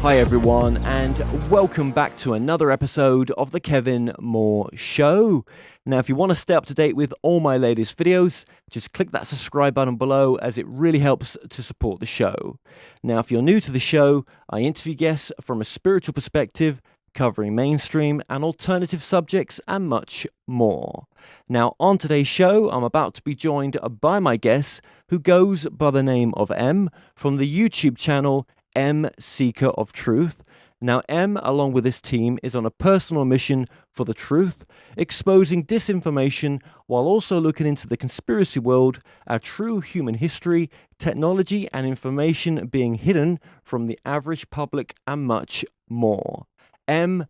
Hi everyone, and welcome back to another episode of the Kevin Moore Show. Now, if you want to stay up to date with all my latest videos, just click that subscribe button below, as it really helps to support the show. Now, if you're new to the show, I interview guests from a spiritual perspective, covering mainstream and alternative subjects and much more. Now, on today's show, I'm about to be joined by my guest, who goes by the name of M, from the YouTube channel M Seeker of Truth. Now, M, along with his team, is on a personal mission for the truth, exposing disinformation while also looking into the conspiracy world, our true human history, technology and information being hidden from the average public, and much more. M,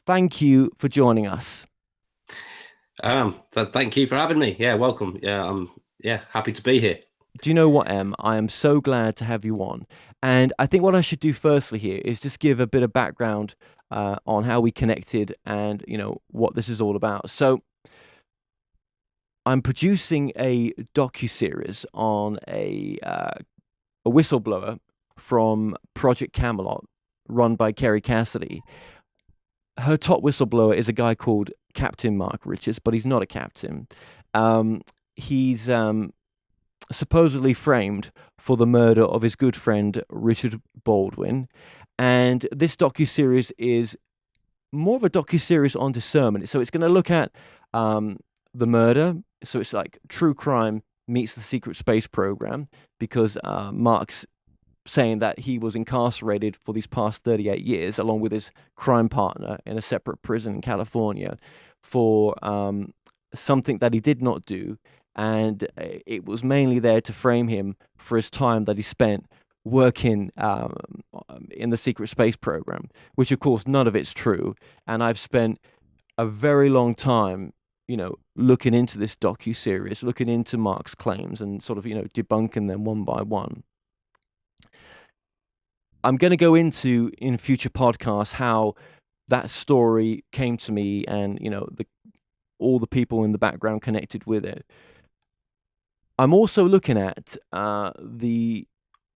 thank you for joining us. Thank you for having me. Yeah, welcome. Yeah, I'm happy to be here. Do you know what, Em? I am so glad to have you on. And I think what I should do firstly here is just give a bit of background on how we connected and, what this is all about. So I'm producing a docuseries on a whistleblower from Project Camelot, run by Kerry Cassidy. Her top whistleblower is a guy called Captain Mark Richards, but he's not a captain. He's supposedly framed for the murder of his good friend Richard Baldwin, and this docuseries is more of a docuseries on discernment. So it's going to look at the murder. So it's like true crime meets the secret space program, because Mark's saying that he was incarcerated for these past 38 years, along with his crime partner in a separate prison in California, for something that he did not do. And it was mainly there to frame him for his time that he spent working in the secret space program, which of course none of it's true. And I've spent a very long time, looking into this docuseries, looking into Mark's claims and sort of, debunking them one by one. I'm going to go into in future podcasts how that story came to me, and all the people in the background connected with it. I'm also looking at the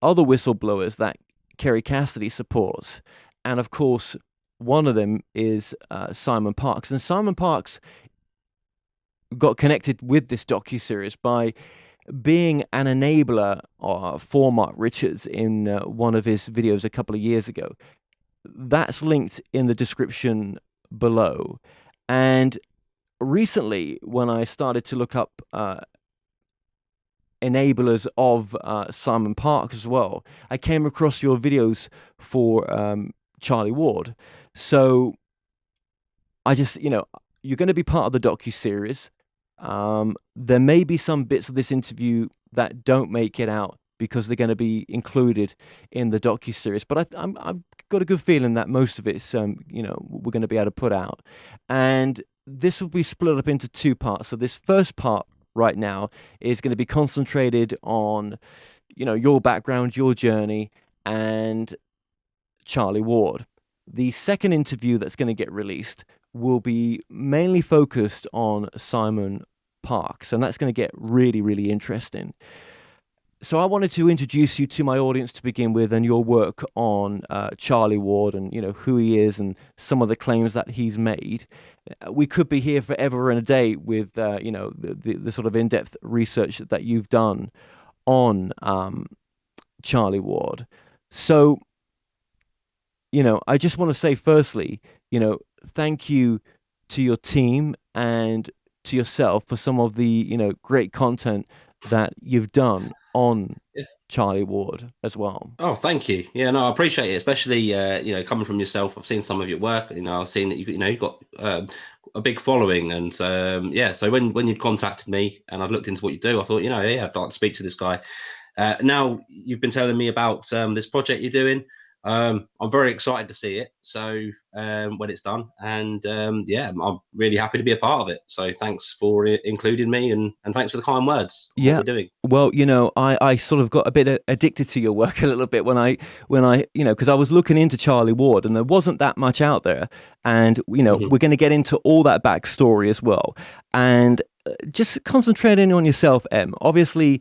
other whistleblowers that Kerry Cassidy supports, and of course, one of them is Simon Parkes. And Simon Parkes got connected with this docuseries by being an enabler for Mark Richards in one of his videos a couple of years ago. That's linked in the description below. And recently, when I started to look up enablers of Simon Parkes as well, I came across your videos for Charlie Ward. So I just, you're going to be part of the docuseries. There may be some bits of this interview that don't make it out because they're going to be included in the docuseries, but I've got a good feeling that most of it's, we're going to be able to put out. And this will be split up into two parts. So this first part right now is going to be concentrated on, your background, your journey, and Charlie Ward. The second interview that's going to get released will be mainly focused on Simon Parkes, and that's going to get really, really interesting. So I wanted to introduce you to my audience to begin with, and your work on Charlie Ward, and who he is and some of the claims that he's made. We could be here forever and a day with the sort of in-depth research that you've done on Charlie Ward. So I just want to say firstly, thank you to your team and to yourself for some of the great content that you've done on Charlie Ward as well. Oh, thank you. Yeah, no, I appreciate it, especially coming from yourself. I've seen some of your work. I've seen that you've got a big following, and so when you contacted me and I've looked into what you do, I thought, I'd like to speak to this guy. Now you've been telling me about this project you're doing. I'm very excited to see it. So when it's done, and I'm really happy to be a part of it. So thanks for including me, and thanks for the kind words. Yeah, what we're doing. Well, I sort of got a bit addicted to your work a little bit when I because I was looking into Charlie Ward, and there wasn't that much out there, and we're going to get into all that backstory as well. And just concentrating on yourself, M. Obviously,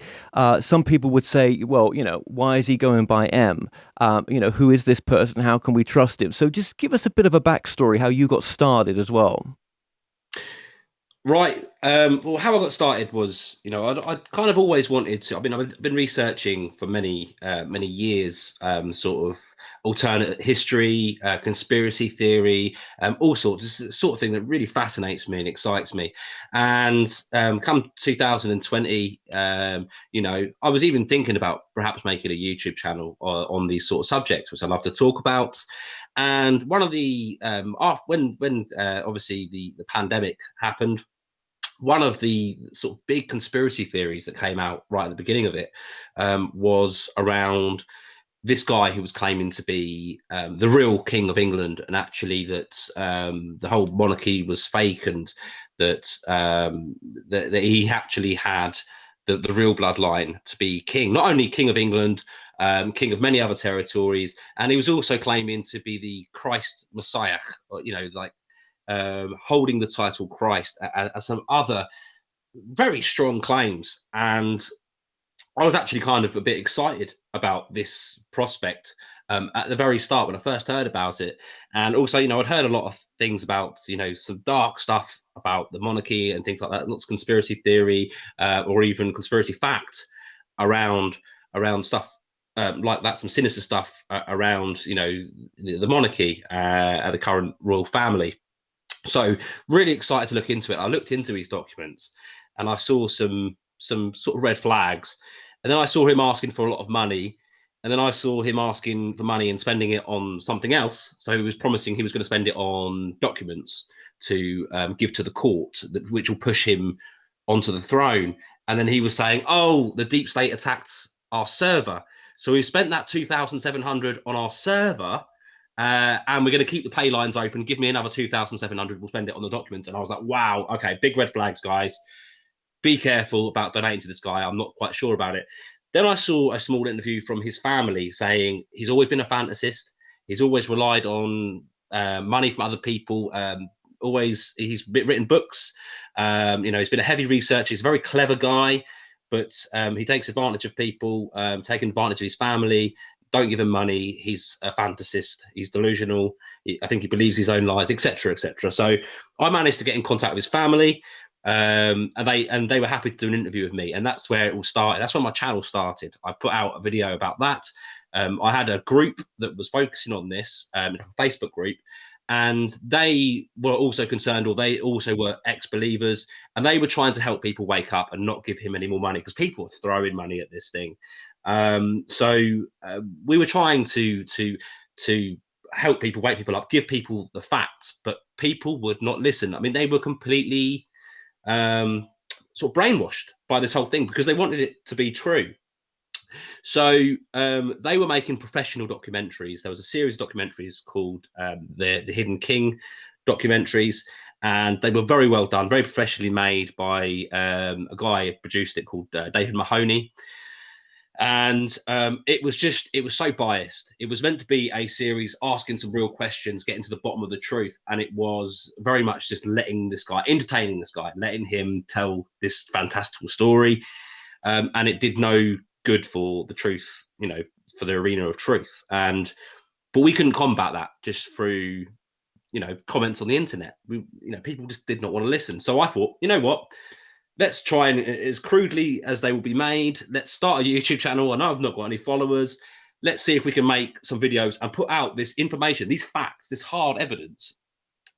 some people would say, well, why is he going by M? Who is this person? How can we trust him? So just give us a bit of a backstory, how you got started as well. Right. Well, how I got started was, I'd kind of always wanted to. I mean, I've been researching for many years, sort of alternate history, conspiracy theory, all sorts. It's the sort of thing that really fascinates me and excites me. And come 2020, I was even thinking about perhaps making a YouTube channel on these sort of subjects, which I love to talk about. And one of the when obviously the pandemic happened, one of the sort of big conspiracy theories that came out right at the beginning of it was around this guy who was claiming to be the real king of England, and actually that the whole monarchy was fake, and that he actually had the real bloodline to be king, not only king of England, king of many other territories, and he was also claiming to be the Christ Messiah, like holding the title Christ, and some other very strong claims. And I was actually kind of a bit excited about this prospect at the very start when I first heard about it. And also, I'd heard a lot of things about, some dark stuff about the monarchy and things like that, lots of conspiracy theory or even conspiracy facts around stuff like that, some sinister stuff around, the monarchy and the current royal family. So really excited to look into it. I looked into his documents and I saw some sort of red flags. And then I saw him asking for a lot of money. And then I saw him asking for money and spending it on something else. So he was promising he was going to spend it on documents to give to the court, which will push him onto the throne. And then he was saying, "Oh, the deep state attacked our server, so we spent that 2,700 on our server, and we're going to keep the pay lines open. Give me another 2,700. We'll spend it on the documents." And I was like, "Wow, okay, big red flags, guys. Be careful about donating to this guy. I'm not quite sure about it." Then I saw a small interview from his family saying he's always been a fantasist. He's always relied on money from other people. He's written books. He's been a heavy researcher. He's a very clever guy, but he takes advantage of people, taking advantage of his family. Don't give him money. He's a fantasist. He's delusional. I think he believes his own lies, etc., etc. So I managed to get in contact with his family, and they were happy to do an interview with me, and that's where it all started. That's when my channel started. I put out a video about that. I had a group that was focusing on this, a Facebook group, and they were also concerned, or they also were ex-believers, and they were trying to help people wake up and not give him any more money because people were throwing money at this thing. So we were trying to help people, wake people up, give people the facts, but people would not listen. I mean, they were completely sort of brainwashed by this whole thing because they wanted it to be true. So they were making professional documentaries. There was a series of documentaries called the Hidden King documentaries, and they were very well done, very professionally made by a guy who produced it called David Mahoney. And it was so biased. It was meant to be a series asking some real questions, getting to the bottom of the truth, and it was very much just letting this guy, entertaining this guy, letting him tell this fantastical story, and it did no good for the truth, for the arena of truth. But we couldn't combat that just through comments on the internet. People just did not want to listen. So I thought, you know what, let's try, and as crudely as they will be made, let's start a YouTube channel. I know I've not got any followers. Let's see if we can make some videos and put out this information, these facts, this hard evidence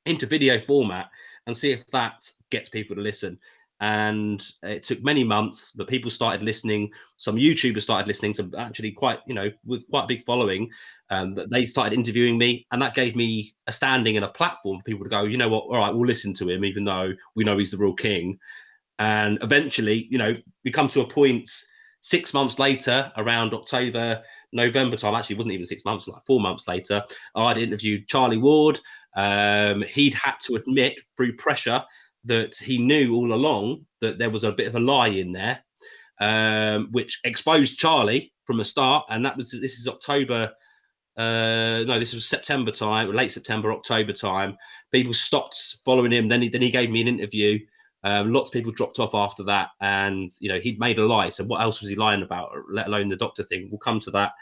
into video format, and see if that gets people to listen. And it took many months, but people started listening. Some YouTubers started listening, some actually quite, with quite a big following. They started interviewing me, and that gave me a standing and a platform for people to go, you know what, all right, we'll listen to him, even though we know he's the real king. And eventually, we come to a point 6 months later, around October, November time. Actually, it wasn't even 6 months, like 4 months later, I'd interviewed Charlie Ward. He'd had to admit through pressure that he knew all along that there was a bit of a lie in there, which exposed Charlie from the start. And this is October. No, this was September time, late September, October time. People stopped following him. Then he gave me an interview. Lots of people dropped off after that, and he'd made a lie. So what else was he lying about? Let alone the doctor thing. We'll come to that.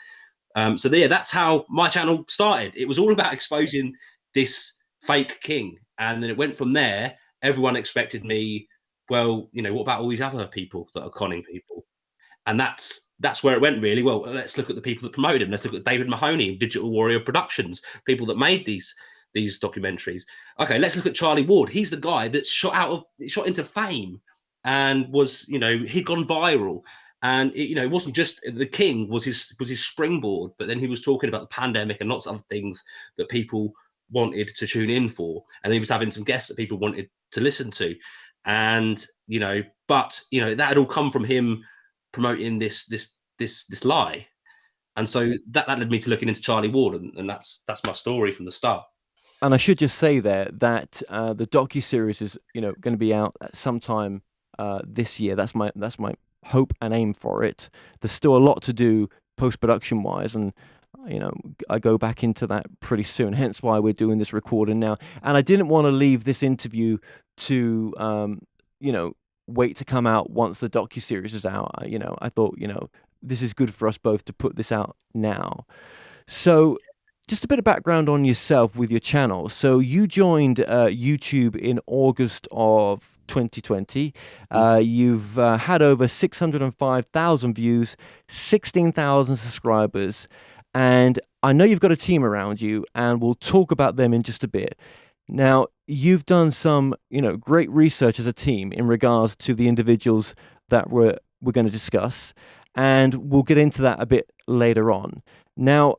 So yeah, that's how my channel started. It was all about exposing this fake king, and then it went from there. Everyone expected me. Well, what about all these other people that are conning people? And that's where it went really. Well, let's look at the people that promoted him. Let's look at David Mahoney and Digital Warrior Productions, people that made these documentaries. Okay, let's look at Charlie Ward. He's the guy that shot into fame and was, he'd gone viral. And it wasn't just the king was his springboard, but then he was talking about the pandemic and lots of other things that people wanted to tune in for. And he was having some guests that people wanted to listen to. And but that had all come from him promoting this lie. And so that led me to looking into Charlie Ward, and that's my story from the start. And I should just say there that the docuseries is going to be out at some time this year. That's my hope and aim for it. There's still a lot to do post-production wise, and I go back into that pretty soon. Hence why we're doing this recording now. And I didn't want to leave this interview to wait to come out once the docuseries is out. I thought this is good for us both to put this out now. So just a bit of background on yourself with your channel. So you joined YouTube in August of 2020. You've had over 605,000 views, 16,000 subscribers, and I know you've got a team around you, and we'll talk about them in just a bit. Now, you've done some, great research as a team in regards to the individuals that we're going to discuss, and we'll get into that a bit later on. Now,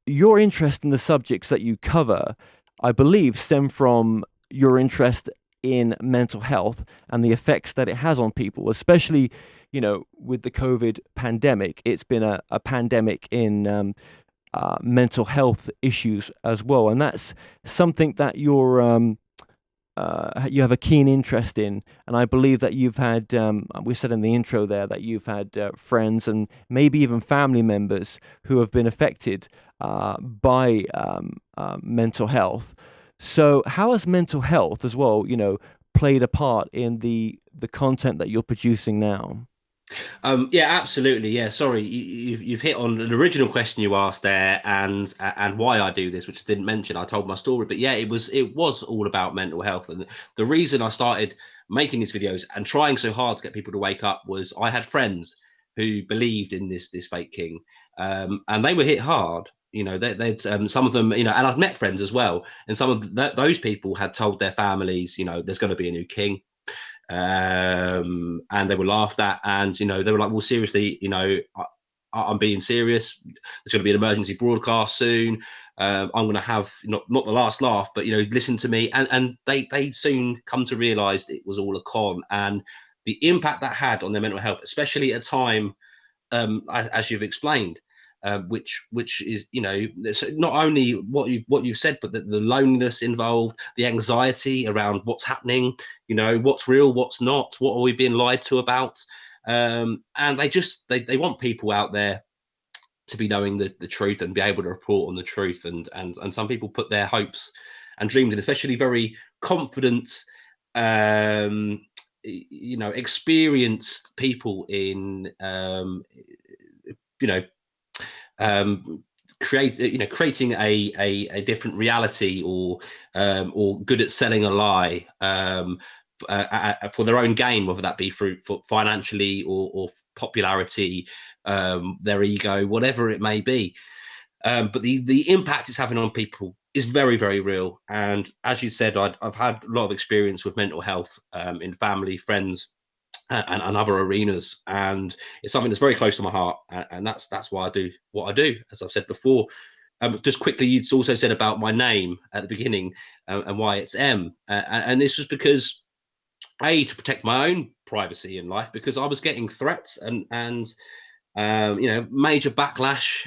your interest in the subjects that you cover, I believe, stem from your interest in mental health and the effects that it has on people, especially, with the COVID pandemic. It's been a pandemic in mental health issues as well. And that's something that you have a keen interest in. And I believe that you've had, we said in the intro there, that you've had friends and maybe even family members who have been affected by mental health. So how has mental health as well, played a part in the content that you're producing now? Yeah, absolutely. Yeah, sorry, you've hit on an original question you asked there, and why I do this, which I didn't mention. I told my story, but yeah, it was all about mental health, and the reason I started making these videos and trying so hard to get people to wake up was I had friends who believed in this fake king, and they were hit hard. They'd some of them, and I've met friends as well, and some of those people had told their families, there's going to be a new king. And they were laughed at, and they were like, well, seriously, I'm being serious. There's going to be an emergency broadcast soon. I'm going to have not the last laugh, but listen to me. And they soon come to realize it was all a con, and the impact that had on their mental health, especially at a time, as you've explained, which is not only what you've said, but the loneliness involved, the anxiety around what's happening, what's real, what's not, what are we being lied to about, and they want people out there to be knowing the truth and be able to report on the truth, and some people put their hopes and dreams in, especially very confident, experienced people in creating a different reality, or good at selling a lie, for their own gain, whether that be for financially or popularity, their ego, whatever it may be. But the impact it's having on people is very, very real. And as you said, I've had a lot of experience with mental health, in family, friends, and other arenas, and it's something that's very close to my heart, and that's why I do what I do, as I've said before. Just quickly, you'd also said about my name at the beginning, and why it's M, and this was because to protect my own privacy in life, because I was getting threats and major backlash,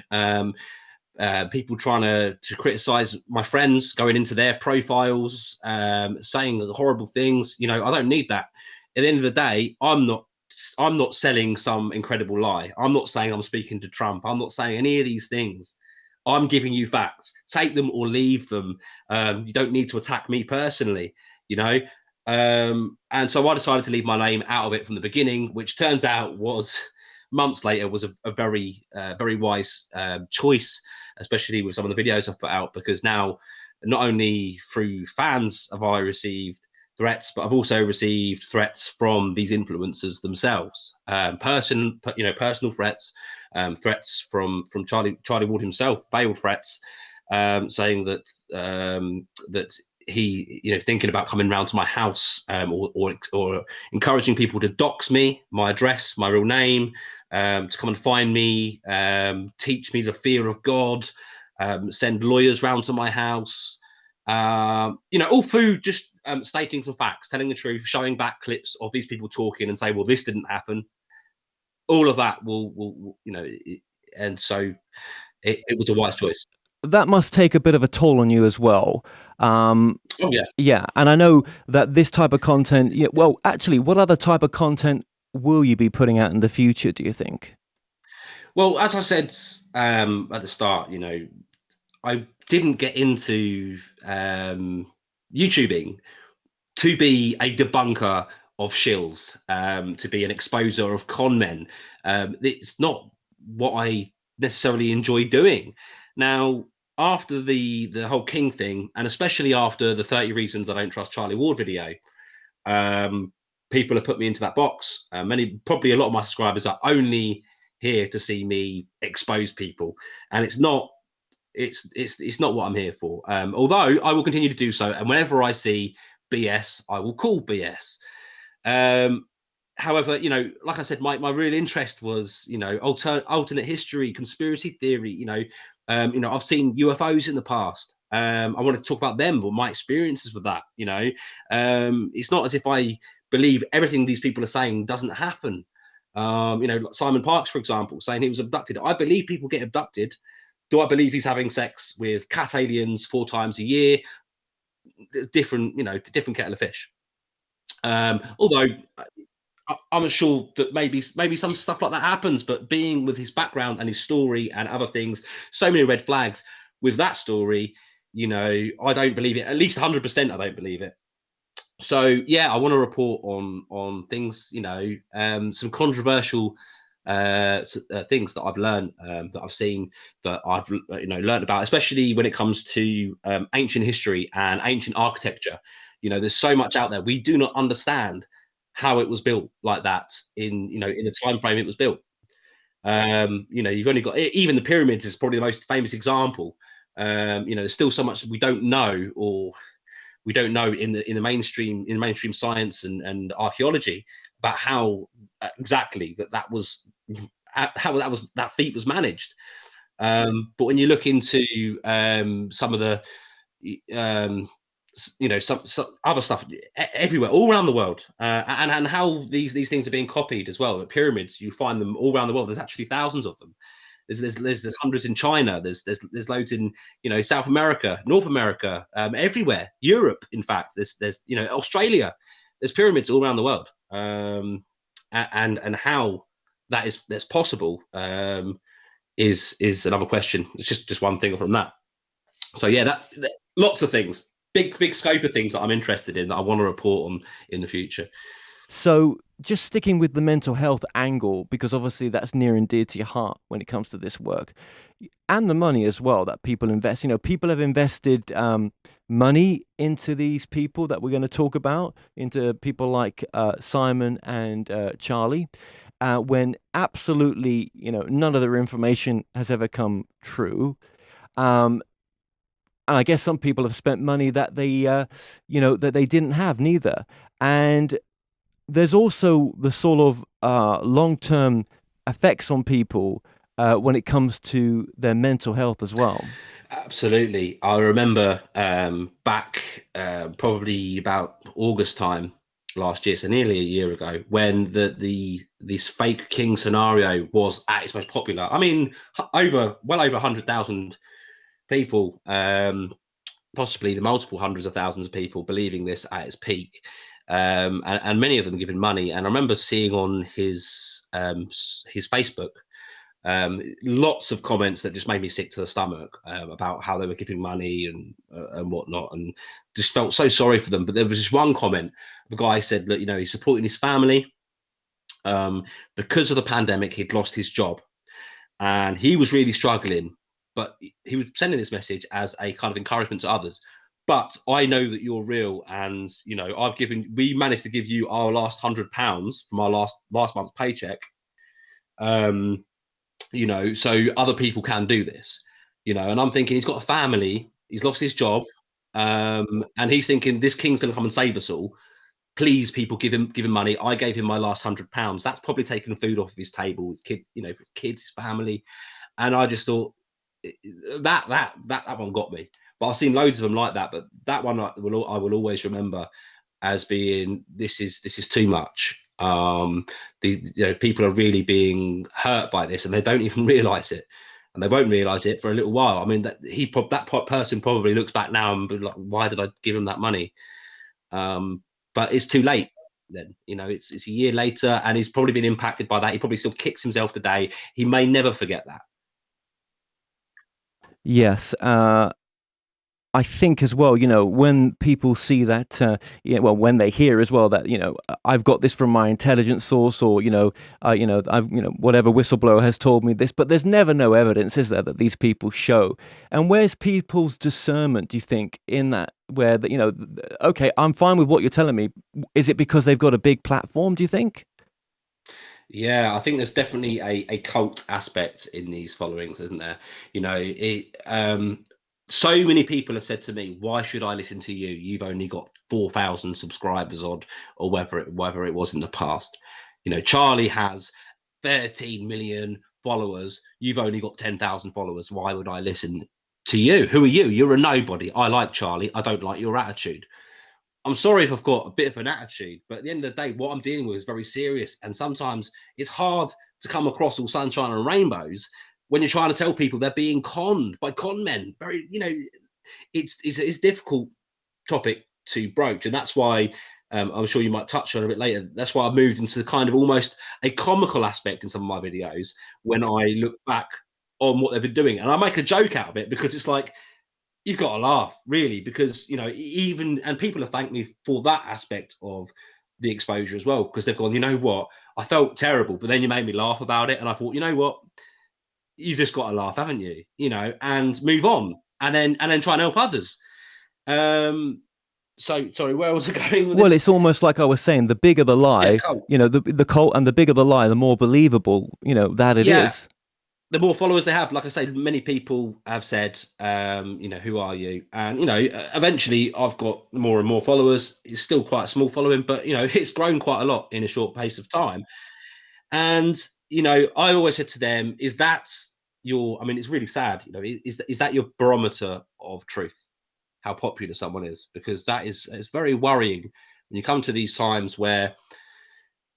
people trying to criticize my friends, going into their profiles, saying horrible things. I don't need that. At the end of the day, I'm not selling some incredible lie. I'm not saying I'm speaking to Trump. I'm not saying any of these things. I'm giving you facts. Take them or leave them. You don't need to attack me personally. And so I decided to leave my name out of it from the beginning, which turns out was months later was a very very wise choice, especially with some of the videos I've put out, because now not only through fans have I received threats, but I've also received threats from these influencers themselves, personal threats, threats from Charlie Ward himself, veiled threats, saying that that he, thinking about coming round to my house, or encouraging people to dox me, my address, my real name, to come and find me, teach me the fear of God, send lawyers round to my house, all through just stating some facts, telling the truth, showing back clips of these people talking and say, well, this didn't happen. All of that will and so it was a wise choice. That must take a bit of a toll on you as well. Oh yeah. Yeah, and I know that this type of content. Yeah, well, actually, what other type of content will you be putting out in the future, do you think? Well, as I said at the start, I didn't get into YouTubing to be a debunker of shills, to be an exposer of con men. It's not what I necessarily enjoy doing. Now, after the whole King thing, and especially after the 30 Reasons I Don't Trust Charlie Ward video, um, people have put me into that box. Probably a lot of my subscribers are only here to see me expose people, and it's not. It's not what I'm here for. Although I will continue to do so, and whenever I see BS, I will call BS. Um, However, like I said, my real interest was, alternate history, conspiracy theory. I've seen UFOs in the past. I want to talk about them or my experiences with that. It's not as if I believe everything these people are saying doesn't happen. Like Simon Parks, for example, saying he was abducted. I believe people get abducted. Do I believe he's having sex with cat aliens 4 times a year? Different, different kettle of fish. Although I'm not sure that maybe some stuff like that happens, but being with his background and his story and other things, so many red flags with that story. I don't believe it. At least 100%, I don't believe it. So yeah, I want to report on things. Some controversial things that I've learned, that I've seen, that I've learned about, especially when it comes to ancient history and ancient architecture. There's so much out there we do not understand how it was built like that in the time frame it was built. You've only got, even the pyramids is probably the most famous example. There's still so much we don't know, or we don't know in mainstream science and archaeology, about how exactly that was, how that feat was managed. But when you look into some of the um, some other stuff everywhere, all around the world, and how these things are being copied as well. The pyramids, you find them all around the world. There's actually thousands of them. There's hundreds in China. There's loads in South America, North America, everywhere. Europe, in fact, there's Australia. There's pyramids all around the world, and how that's possible, is another question. It's just one thing from that. So yeah, that lots of things, big scope of things that I'm interested in, that I want to report on in the future. So, just sticking with the mental health angle, because obviously that's near and dear to your heart when it comes to this work, and the money as well that people invest. People have invested money into these people that we're going to talk about, into people like Simon and Charlie, when absolutely, none of their information has ever come true. And I guess some people have spent money that they didn't have neither. And there's also the sort of long-term effects on people when it comes to their mental health as well. Absolutely. I remember back probably about August time last year, so nearly a year ago, when this fake king scenario was at its most popular. I mean, well over 100,000 people, possibly the multiple hundreds of thousands of people believing this at its peak, and many of them giving money. And I remember seeing on his Facebook Lots of comments that just made me sick to the stomach about how they were giving money and whatnot, and just felt so sorry for them. But there was this one comment. The guy said that he's supporting his family because of the pandemic. He'd lost his job and he was really struggling. But he was sending this message as a kind of encouragement to others. But I know that you're real, and we managed to give you our last £100 from our last month's paycheck. So other people can do this, and I'm thinking he's got a family, he's lost his job, and he's thinking this king's going to come and save us all. Please, people, give him money. I gave him my last £100. That's probably taking food off of his table, his kid, for his kids, his family. And I just thought that one got me. But I've seen loads of them like that. But that one I will always remember as being this is too much. People are really being hurt by this, and they don't even realize it, and they won't realize it for a little while. I mean, that person probably looks back now and be like, why did I give him that money? But it's too late then. It's a year later, and he's probably been impacted by that. He probably still kicks himself today. He may never forget that. Yes. I think as well, when people see that, when they hear as well that, I've got this from my intelligence source, or, whatever whistleblower has told me this, but there's never no evidence, is there, that these people show? And where's people's discernment, do you think, in that, where, okay, I'm fine with what you're telling me. Is it because they've got a big platform, do you think? Yeah, I think there's definitely a cult aspect in these followings, isn't there? So many people have said to me, why should I listen to you? You've only got 4,000 subscribers odd, or whether it was in the past. Charlie has 13 million followers. You've only got 10,000 followers. Why would I listen to you? Who are you? You're a nobody. I like Charlie. I don't like your attitude. I'm sorry if I've got a bit of an attitude, but at the end of the day, what I'm dealing with is very serious. And sometimes it's hard to come across all sunshine and rainbows when you're trying to tell people they're being conned by con men. Very, it's a difficult topic to broach. And that's why I'm sure you might touch on it a bit later. That's why I've moved into the kind of almost a comical aspect in some of my videos when I look back on what they've been doing. And I make a joke out of it because it's like, you've got to laugh, really, because and people have thanked me for that aspect of the exposure as well, because they've gone, you know what, I felt terrible, but then you made me laugh about it, and I thought, you know what, you've just got to laugh, haven't you? And move on, and then try and help others. So sorry, where was I going with this? Well, it's almost like I was saying, the bigger the lie, the cult, and the bigger the lie, the more believable, that it is. The more followers they have, like I say, many people have said, who are you? And, eventually I've got more and more followers. It's still quite a small following, but, it's grown quite a lot in a short pace of time. And, I always said to them, is that it's really sad, is that your barometer of truth, how popular someone is? Because it's very worrying when you come to these times where,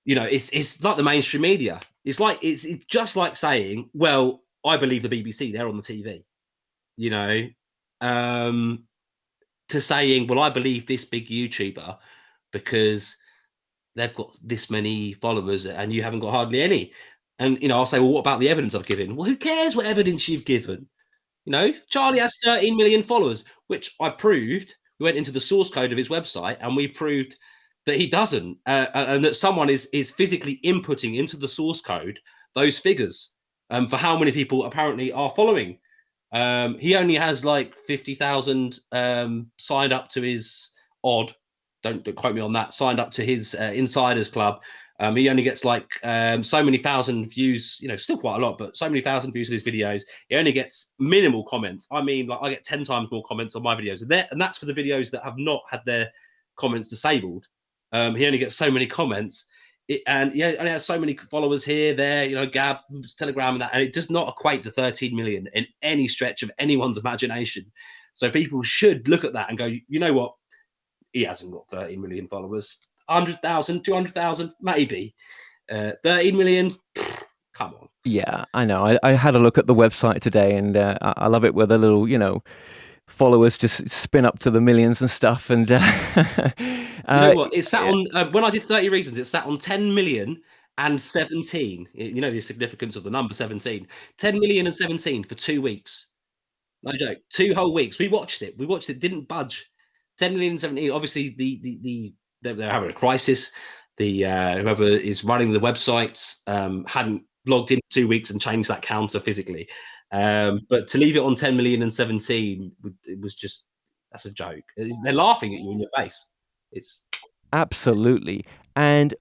it's like the mainstream media. It's just like saying, well, I believe the BBC, they're on the TV, to saying, well, I believe this big YouTuber because they've got this many followers and you haven't got hardly any. And, I'll say, well, what about the evidence I've given? Well, who cares what evidence you've given? Charlie has 13 million followers, which I proved. We went into the source code of his website and we proved that he doesn't, and that someone is physically inputting into the source code those figures for how many people apparently are following. He only has like 50,000 signed up to his don't quote me on that, signed up to his insiders club. He only gets like so many thousand views, still quite a lot, but so many thousand views of his videos. He only gets minimal comments. I mean, like I get 10 times more comments on my videos, and that's for the videos that have not had their comments disabled. He only gets so many comments, and he only has so many followers here, there, Gab, Telegram, and that, and it does not equate to 13 million in any stretch of anyone's imagination. So people should look at that and go, you know what? He hasn't got 13 million followers. 100,000, 200,000, maybe. 13 million, come on. Yeah, I know. I had a look at the website today, and I love it where the little, followers just spin up to the millions and stuff. And you know what? It sat on when I did 30 Reasons. It sat on 10 million, and 17. You know the significance of the number 17. 10 million and 17 for 2 weeks. No joke. 2 whole weeks. We watched it. We watched it. Didn't budge. 10 million and 17. Obviously, they're having a crisis. The whoever is running the websites hadn't logged in 2 weeks and changed that counter physically. But to leave it on 10 million and 17, it was just, that's a joke. They're laughing at you in your face. It's Absolutely. And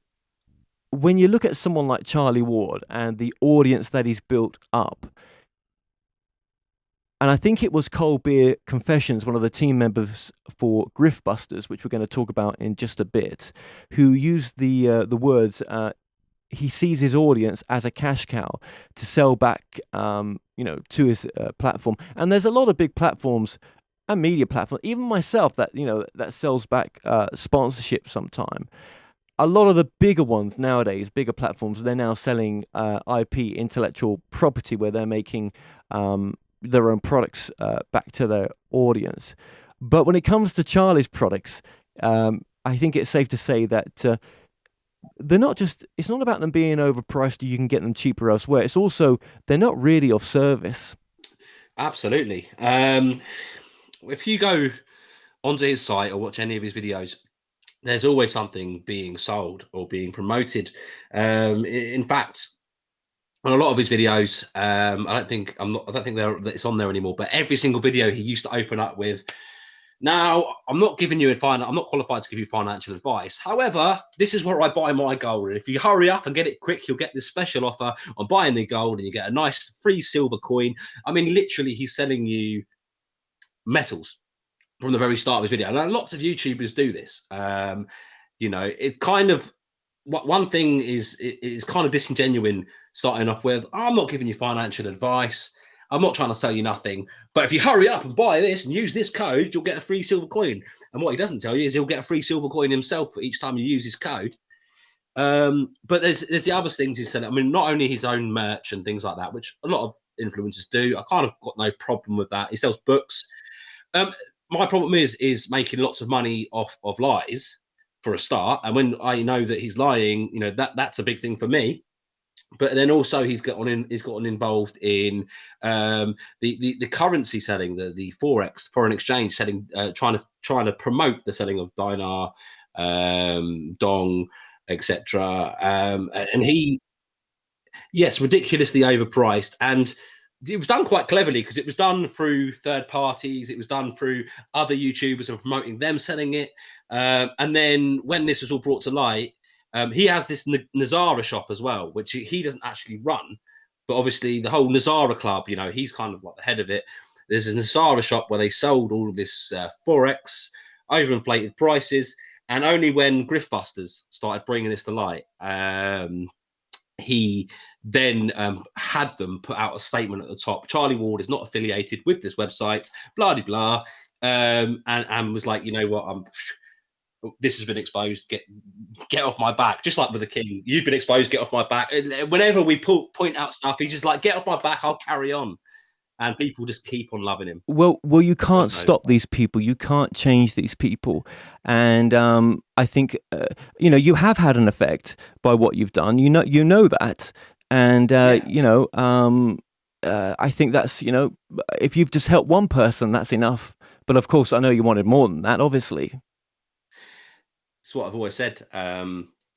when you look at someone like Charlie Ward and the audience that he's built up, and I think it was Cold Beer Confessions, one of the team members for Griftbusters, which we're going to talk about in just a bit, who used the words, he sees his audience as a cash cow to sell back, to his platform. And there's a lot of big platforms and media platforms, even myself, that that sells back sponsorship sometime. A lot of the bigger ones nowadays, bigger platforms, they're now selling IP, intellectual property, where they're making their own products back to their audience. But when it comes to Charlie's products, I think it's safe to say that they're not just, it's not about them being overpriced or you can get them cheaper elsewhere. It's also, they're not really of service. absolutely. If you go onto his site or watch any of his videos, there's always something being sold or being promoted. In fact, on a lot of his videos, I don't think it's on there anymore. But every single video he used to open up with, "Now, I'm not qualified to give you financial advice. However, this is where I buy my gold. And if you hurry up and get it quick, you'll get this special offer on buying the gold, and you get a nice free silver coin." I mean, literally, he's selling you metals from the very start of his video. And lots of YouTubers do this. It's kind of, one thing is kind of disingenuine, starting off with, "I'm not giving you financial advice. I'm not trying to sell you nothing. But if you hurry up and buy this and use this code, you'll get a free silver coin." And what he doesn't tell you is he'll get a free silver coin himself for each time you use his code. But there's the other things he's selling. I mean, not only his own merch and things like that, which a lot of influencers do. I kind of got no problem with that. He sells books. My problem is making lots of money off of lies for a start. And when I know that he's lying, that's a big thing for me. But then also he's gotten involved in the currency selling, the forex, foreign exchange selling, trying to promote the selling of dinar, dong, etc. And yes, ridiculously overpriced. And it was done quite cleverly, because it was done through third parties. It was done through other YouTubers and promoting them selling it. And then when this was all brought to light, he has this Nazara shop as well, which he doesn't actually run. But obviously the whole Nazara club, he's kind of like the head of it. There's a Nazara shop where they sold all of this Forex, overinflated prices. And only when Griftbusters started bringing this to light, he then had them put out a statement at the top: "Charlie Ward is not affiliated with this website, blah blah blah," and was like, "You know what? This has been exposed. Get off my back." Just like with the king, "You've been exposed. Get off my back." And whenever we point out stuff, he's just like, "Get off my back. I'll carry on." And people just keep on loving him. Well, you can't stop these people. You can't change these people. And I think you have had an effect by what you've done. You know that. And I think that's, if you've just helped one person, that's enough. But of course, I know you wanted more than that, obviously. It's what I've always said.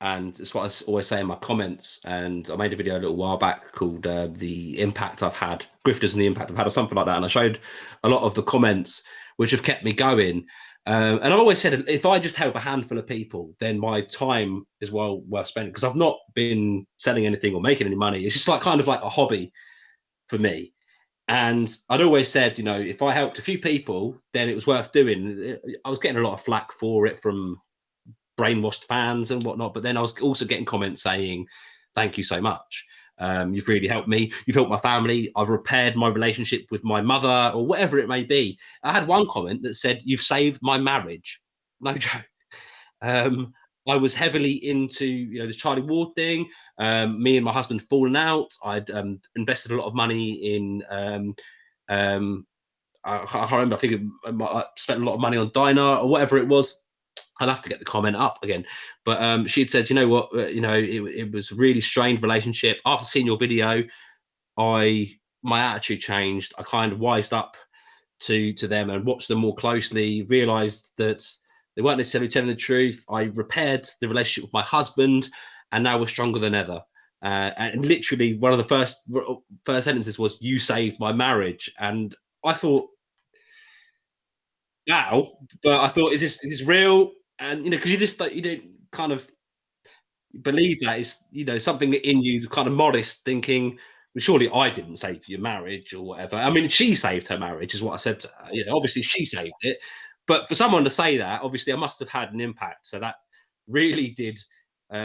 And it's what I always say in my comments. And I made a video a little while back called "The Impact I've Had," Grifters and the Impact I've Had, or something like that. And I showed a lot of the comments, which have kept me going. And I've always said, if I just help a handful of people, then my time is well worth spending, because I've not been selling anything or making any money. It's just kind of like a hobby for me. And I'd always said, if I helped a few people, then it was worth doing. I was getting a lot of flack for it from brainwashed fans and whatnot, but then I was also getting comments saying, "Thank you so much. You've really helped me. You've helped my family. I've repaired my relationship with my mother," or whatever it may be. I had one comment that said, "You've saved my marriage." No joke. I was heavily into this Charlie Ward thing. Me and my husband fallen out. I'd invested a lot of money in I can't remember. I think I spent a lot of money on dinar or whatever it was. I'll have to get the comment up again. But she had said, you know what, it was a really strained relationship. After seeing your video, my attitude changed. I kind of wised up to them and watched them more closely, realized that they weren't necessarily telling the truth. I repaired the relationship with my husband, and now we're stronger than ever. And literally, one of the first sentences was, "You saved my marriage." And I thought, wow. But I thought, is this real? And because you don't kind of believe that is something in you, kind of modest, thinking, well, surely I didn't save your marriage or whatever. I mean, she saved her marriage, is what I said to her. Obviously she saved it, but for someone to say that, obviously I must have had an impact. So that really did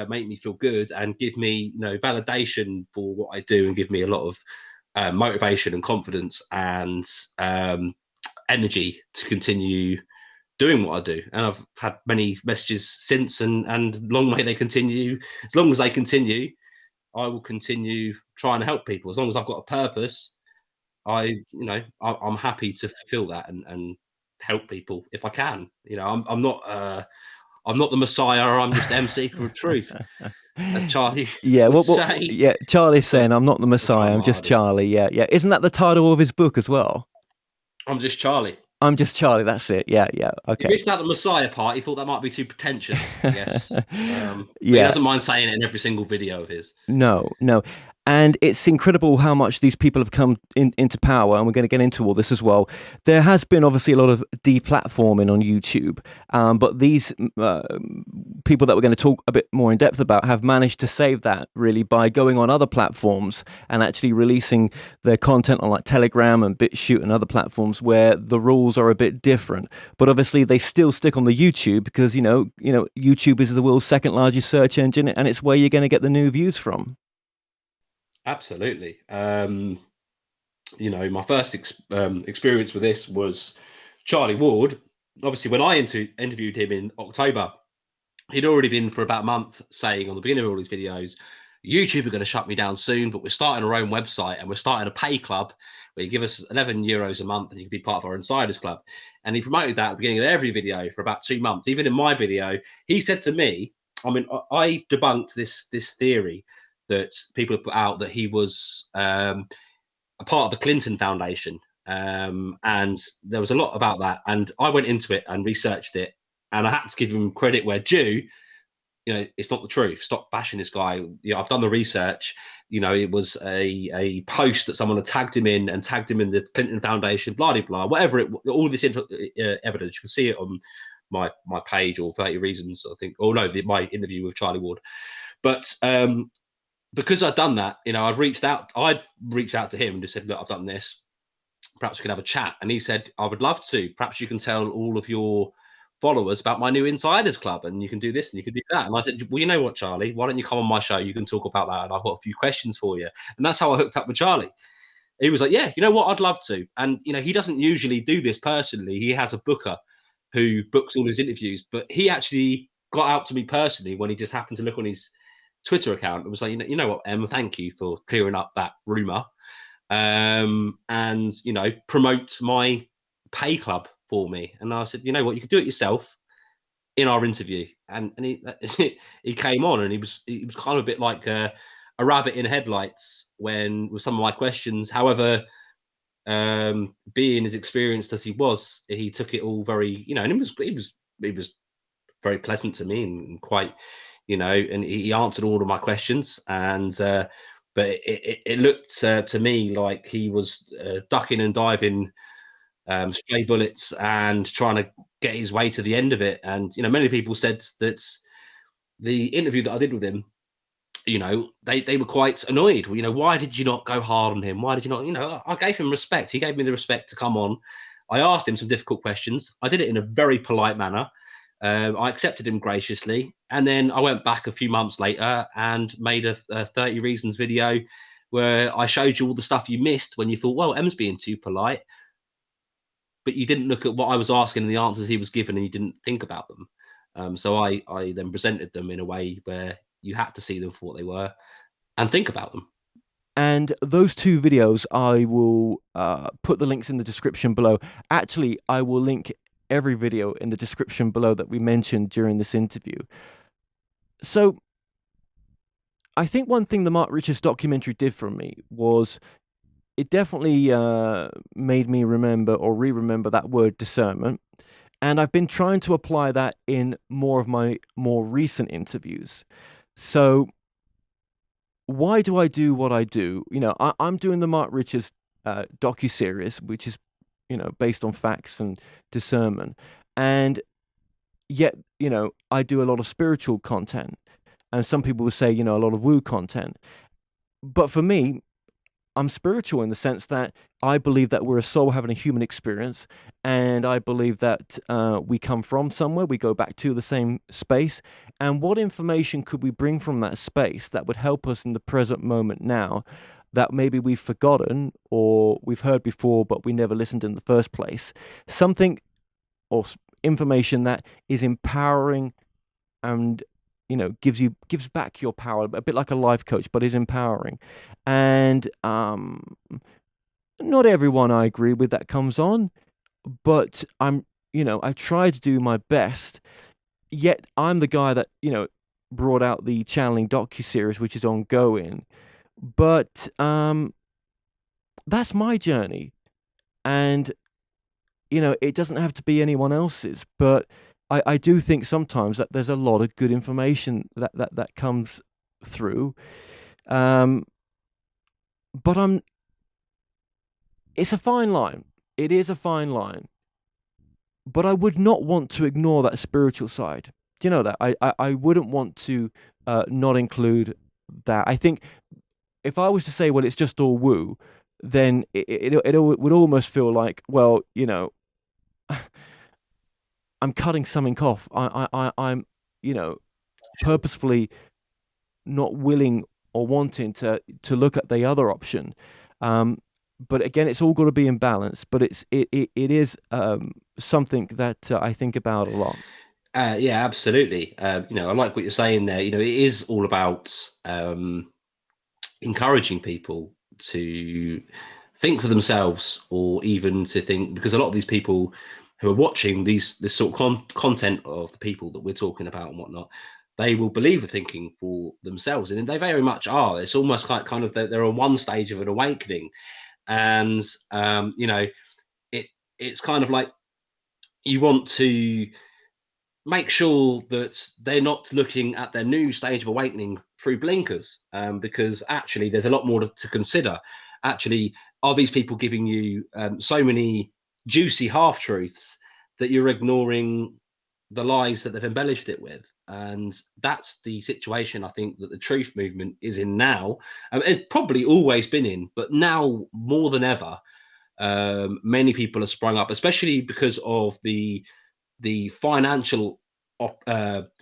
make me feel good and give me validation for what I do, and give me a lot of motivation and confidence and energy to continue doing what I do. And I've had many messages since, and long may they continue. As long as they continue, I will continue trying to help people. As long as I've got a purpose, I'm happy to fulfill that and help people if I can. I'm not the Messiah. I'm just M Seeker of Truth, as Charlie Yeah, would well, say. yeah. Charlie's But saying, "I'm not the I'm trying Messiah. I'm my just hardest. Charlie." Yeah, yeah. Isn't that the title of his book as well? I'm just Charlie. I'm just Charlie. That's it. Yeah, yeah. He Okay. missed out the Messiah part. He thought that might be too pretentious, I guess. But he Yeah. doesn't mind saying it in every single video of his. No, no. And it's incredible how much these people have come into power, and we're going to get into all this as well. There has been obviously a lot of deplatforming on YouTube, but these people that we're going to talk a bit more in depth about have managed to save that really by going on other platforms and actually releasing their content on like Telegram and BitChute and other platforms where the rules are a bit different. But obviously they still stick on the YouTube because YouTube is the world's second largest search engine, and it's where you're going to get the new views from. Absolutely. My first experience with this was Charlie Ward. Obviously, when I interviewed him in October, he'd already been for about a month saying on the beginning of all these videos, YouTube are going to shut me down soon, but we're starting our own website and we're starting a pay club where you give us €11 a month and you can be part of our insiders club. And he promoted that at the beginning of every video for about 2 months. Even in my video, he said to me, I mean, I debunked this theory that people have put out, that he was a part of the Clinton Foundation. And there was a lot about that. And I went into it and researched it. And I had to give him credit where due. It's not the truth. Stop bashing this guy. I've done the research. It was a post that someone had tagged him in, and tagged him in the Clinton Foundation, blah, blah, blah, whatever. All this evidence, you can see it on my page, or 30 Reasons, I think. Oh, no, my interview with Charlie Ward. But because I'd done that, I'd reached out to him and just said, look, I've done this. Perhaps we can have a chat. And he said, I would love to. Perhaps you can tell all of your followers about my new insiders club, and you can do this and you can do that. And I said, well, you know what, Charlie, why don't you come on my show? You can talk about that, and I've got a few questions for you. And that's how I hooked up with Charlie. He was like, yeah, you know what, I'd love to. And he doesn't usually do this personally. He has a booker who books all his interviews, but he actually got out to me personally when he just happened to look on his Twitter account. It was like, you know what, Em, thank you for clearing up that rumor, and promote my pay club for me. And I said, you know what, you could do it yourself in our interview. And he he came on, and he was kind of a bit like a rabbit in headlights with some of my questions. However, being as experienced as he was, he took it all very, and he was very pleasant to me, and quite, and he answered all of my questions. And but it looked to me like he was ducking and diving stray bullets and trying to get his way to the end of it. And many people said that the interview that I did with him, they were quite annoyed. Why did you not go hard on him? Why did you not? I gave him respect. He gave me the respect to come on. I asked him some difficult questions. I did it in a very polite manner. I accepted him graciously, and then I went back a few months later and made a 30 Reasons video where I showed you all the stuff you missed when you thought, well, Em's being too polite, but you didn't look at what I was asking and the answers he was given, and you didn't think about them. So I then presented them in a way where you had to see them for what they were and think about them. And those two videos, I will put the links in the description below. Actually, I will link every video in the description below that we mentioned during this interview. So I think one thing the Mark Richards documentary did for me was it definitely made me remember or re-remember that word discernment. And I've been trying to apply that in more of my more recent interviews. So why do I do what I do? I'm doing the Mark Richards docuseries, which is, based on facts and discernment. And yet, I do a lot of spiritual content. And some people will say, a lot of woo content. But for me, I'm spiritual in the sense that I believe that we're a soul having a human experience, and I believe that we come from somewhere, we go back to the same space, and what information could we bring from that space that would help us in the present moment now that maybe we've forgotten or we've heard before but we never listened in the first place? Something or information that is empowering and gives back your power, a bit like a life coach, but is empowering. And not everyone I agree with that comes on, but I try to do my best. Yet I'm the guy that brought out the channeling docuseries, which is ongoing. But that's my journey, and it doesn't have to be anyone else's. But I do think sometimes that there's a lot of good information that comes through. But it's a fine line. It is a fine line. But I would not want to ignore that spiritual side. Do you know that? I wouldn't want to not include that. I think if I was to say, well, it's just all woo, then it would almost feel like, well, I'm cutting something off. I'm purposefully not willing or wanting to look at the other option. But again, it's all got to be in balance. But it is something that I think about a lot. Yeah, absolutely. I like what you're saying there. It is all about encouraging people to think for themselves, or even to think, because a lot of these people who are watching this sort of content of the people that we're talking about and whatnot, they will believe the thinking for themselves, and they very much are. It's almost like kind of they're on one stage of an awakening, and it's kind of like you want to make sure that they're not looking at their new stage of awakening through blinkers, because actually there's a lot more to consider. Actually, are these people giving you so many juicy half-truths that you're ignoring the lies that they've embellished it with? And that's the situation I think that the truth movement is in now. It's probably always been in, but now more than ever, many people have sprung up, especially because of the financial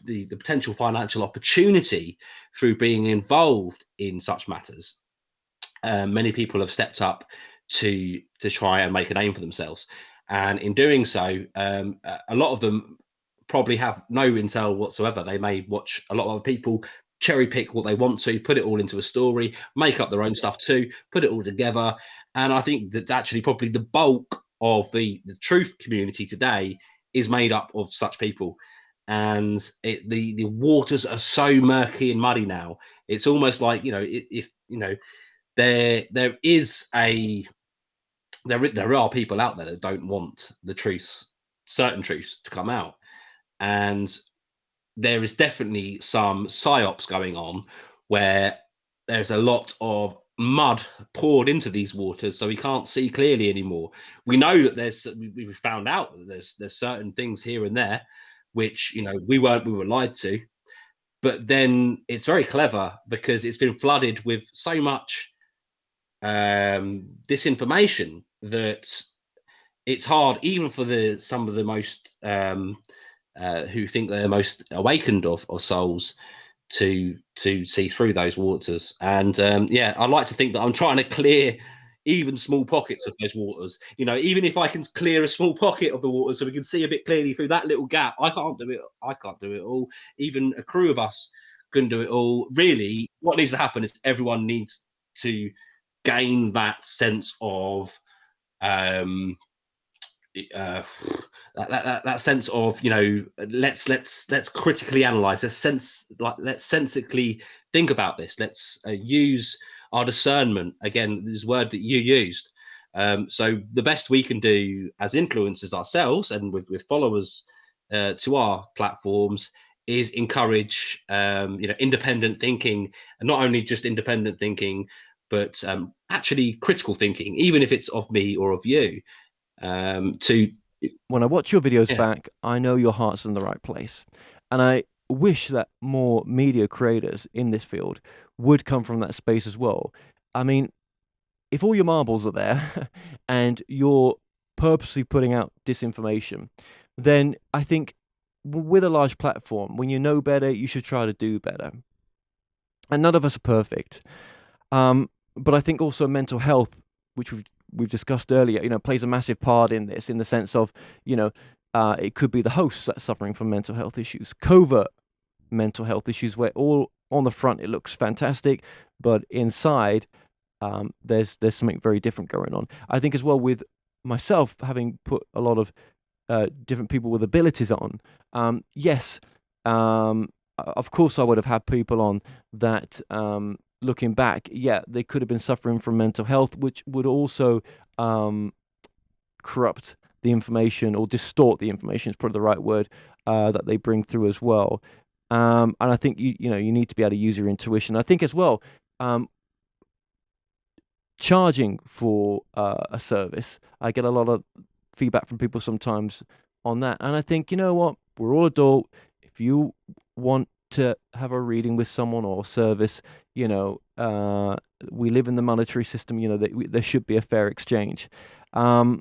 the potential financial opportunity through being involved in such matters. Many people have stepped up to try and make a name for themselves, and in doing so, a lot of them probably have no intel whatsoever. They may watch a lot of people cherry pick what they want to, put it all into a story, make up their own stuff too, put it all together. And I think that's actually probably the bulk of the truth community today is made up of such people. And the waters are so murky and muddy now. It's almost like, if there are people out there that don't want the truths, certain truths, to come out. And there is definitely some psyops going on where there's a lot of mud poured into these waters, so we can't see clearly anymore. We know that we found out that there's certain things here and there which we were lied to. But then it's very clever because it's been flooded with so much disinformation that it's hard even for some of the most who think they're most awakened of souls to see through those waters. And I'd like to think that I'm trying to clear even small pockets of those waters. Even if I can clear a small pocket of the water so we can see a bit clearly through that little gap, I can't do it all. Even a crew of us couldn't do it all. Really, what needs to happen is everyone needs to gain that sense of uh, that sense of, you know, let's critically analyze, let's sensically think about this, let's use our discernment, again, this word that you used. So the best we can do as influencers ourselves and with followers to our platforms is encourage, you know, independent thinking, and not only just independent thinking, but actually critical thinking, even if it's of me or of you. To When I watch your videos Yeah, back, I know your heart's in the right place. And I wish that more media creators in this field would come from that space as well. I mean, if all your marbles are there and you're purposely putting out disinformation, then I think with a large platform, when you know better, you should try to do better. And none of us are perfect. But I think also mental health, which we've discussed earlier, you know, plays a massive part in this, in the sense of, you know, it could be the hosts that's suffering from mental health issues, covert mental health issues, where all on the front it looks fantastic, but inside there's something very different going on. I think as well with myself having put a lot of different people with abilities on. Yes, of course I would have had people on that. Looking back, yeah, they could have been suffering from mental health, which would also corrupt the information or distort the information is probably the right word that they bring through as well. And I think you know you need to be able to use your intuition. I think as well, charging for a service, I get a lot of feedback from people sometimes on that, and I think, you know what, we're all adult. If you want to have a reading with someone or service, you know, we live in the monetary system, you know, there should be a fair exchange. But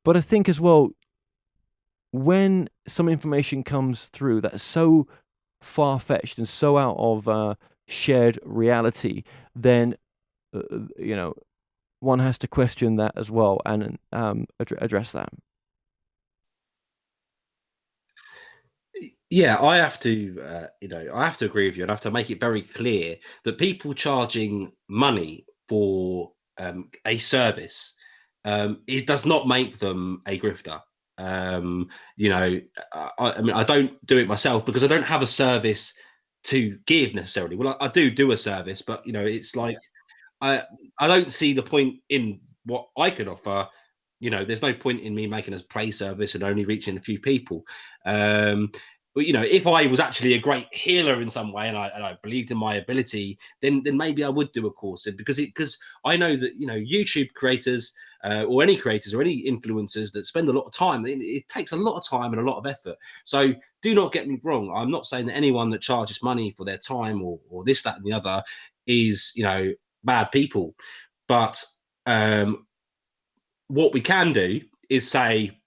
I think as well, when some information comes through that's so far-fetched and so out of shared reality, then you know, one has to question that as well and address that. yeah, I have to, you know, I have to agree with you, and I have to make it very clear that people charging money for a service, it does not make them a grifter. You know, I mean, I don't do it myself because I don't have a service to give necessarily. Well, I do a service, but you know, it's like I I don't see the point in what I could offer. You know, there's no point in me making a play service and only reaching a few people. Um, but you know, if I was actually a great healer in some way, and I believed in my ability, then maybe I would do a course, because I know that, you know, YouTube creators, or any creators or any influencers that spend a lot of time, it takes a lot of time and a lot of effort. So do not get me wrong. I'm not saying that anyone that charges money for their time, or this, that, and the other is, you know, bad people. But what we can do is say,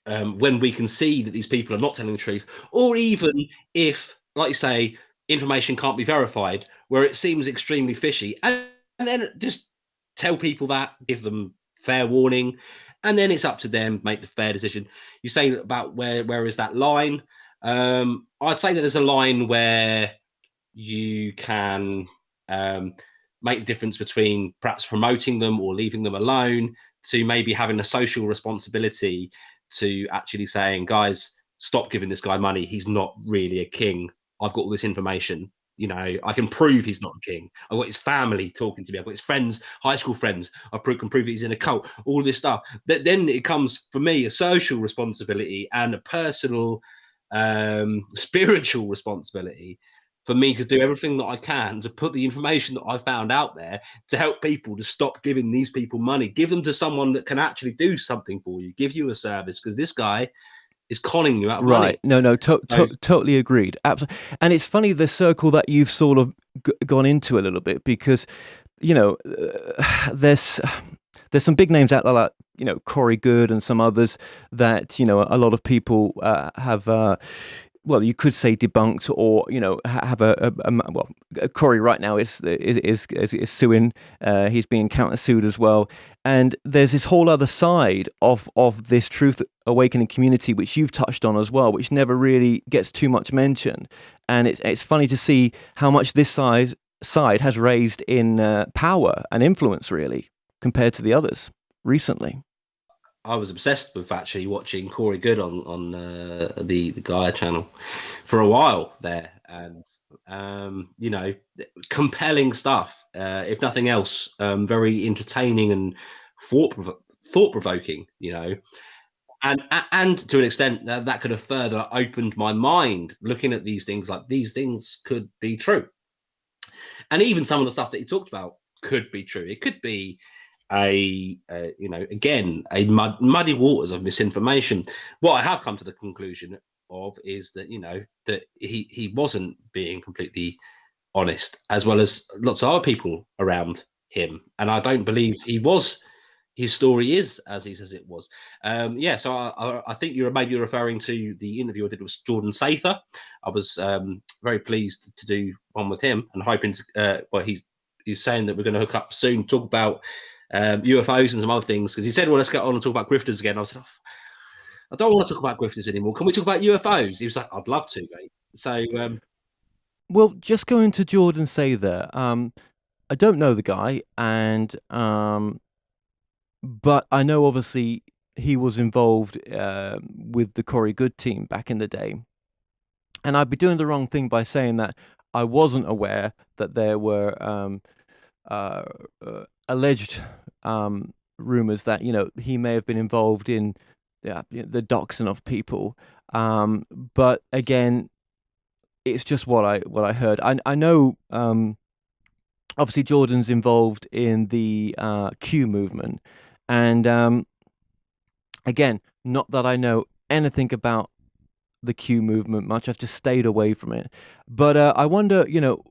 when we can see that these people are not telling the truth, or even if, like you say, information can't be verified, where it seems extremely fishy, and then just tell people that, give them fair warning, and then it's up to them to make the fair decision. You say about where is that line? I'd say that there's a line where you can make the difference between perhaps promoting them or leaving them alone, to maybe having a social responsibility to actually saying, guys, stop giving this guy money. He's not really a king. I've got all this information. You know, I can prove he's not a king. I've got his family talking to me. I've got his friends, high school friends. Can prove that he's in a cult. All this stuff. Then it comes for me a social responsibility and a personal, spiritual responsibility for me to do everything that I can to put the information that I found out there to help people to stop giving these people money. Give them to someone that can actually do something for you, give you a service, because this guy is conning you out of Right. money. No, So, totally agreed. Absolutely. And it's funny the circle that you've sort of gone into a little bit, because, you know, there's some big names out there like, you know, Corey Good and some others that, you know, a lot of people have well, you could say debunked, or, you know, have well, Corey right now is suing. He's being countersued as well, and there's this whole other side of this truth awakening community, which you've touched on as well, which never really gets too much mention. And it's funny to see how much this side has raised in power and influence, really, compared to the others recently. I was obsessed with actually watching Corey Good on the Gaia channel for a while there, and you know, compelling stuff. If nothing else, very entertaining and thought provoking. You know, and to an extent that could have further opened my mind looking at these things, like these things could be true, and even some of the stuff that he talked about could be true. It could be you know, again, a muddy waters of misinformation. What I have come to the conclusion of is that, you know, that he wasn't being completely honest, as well as lots of other people around him, and I don't believe he was. His story is as he says it was. Yeah, so I think you're maybe referring to the interview I did with Jordan Sather. I was very pleased to do one with him, and hoping to, well, he's saying that we're going to hook up soon, talk about UFOs and some other things, because he said, well, let's get on and talk about grifters again. I was like, oh, I don't want to talk about grifters anymore. Can we talk about UFOs? He was like, I'd love to, mate. So Well, just going to Jordan Sather, I don't know the guy, and but I know obviously he was involved with the Corey Good team back in the day, and I'd be doing the wrong thing by saying that I wasn't aware that there were uh, alleged rumors that, you know, he may have been involved in the doxing of people. But again, it's just what I heard. I know obviously Jordan's involved in the Q movement, and again, not that I know anything about the Q movement much. I've just stayed away from it. But I wonder, you know,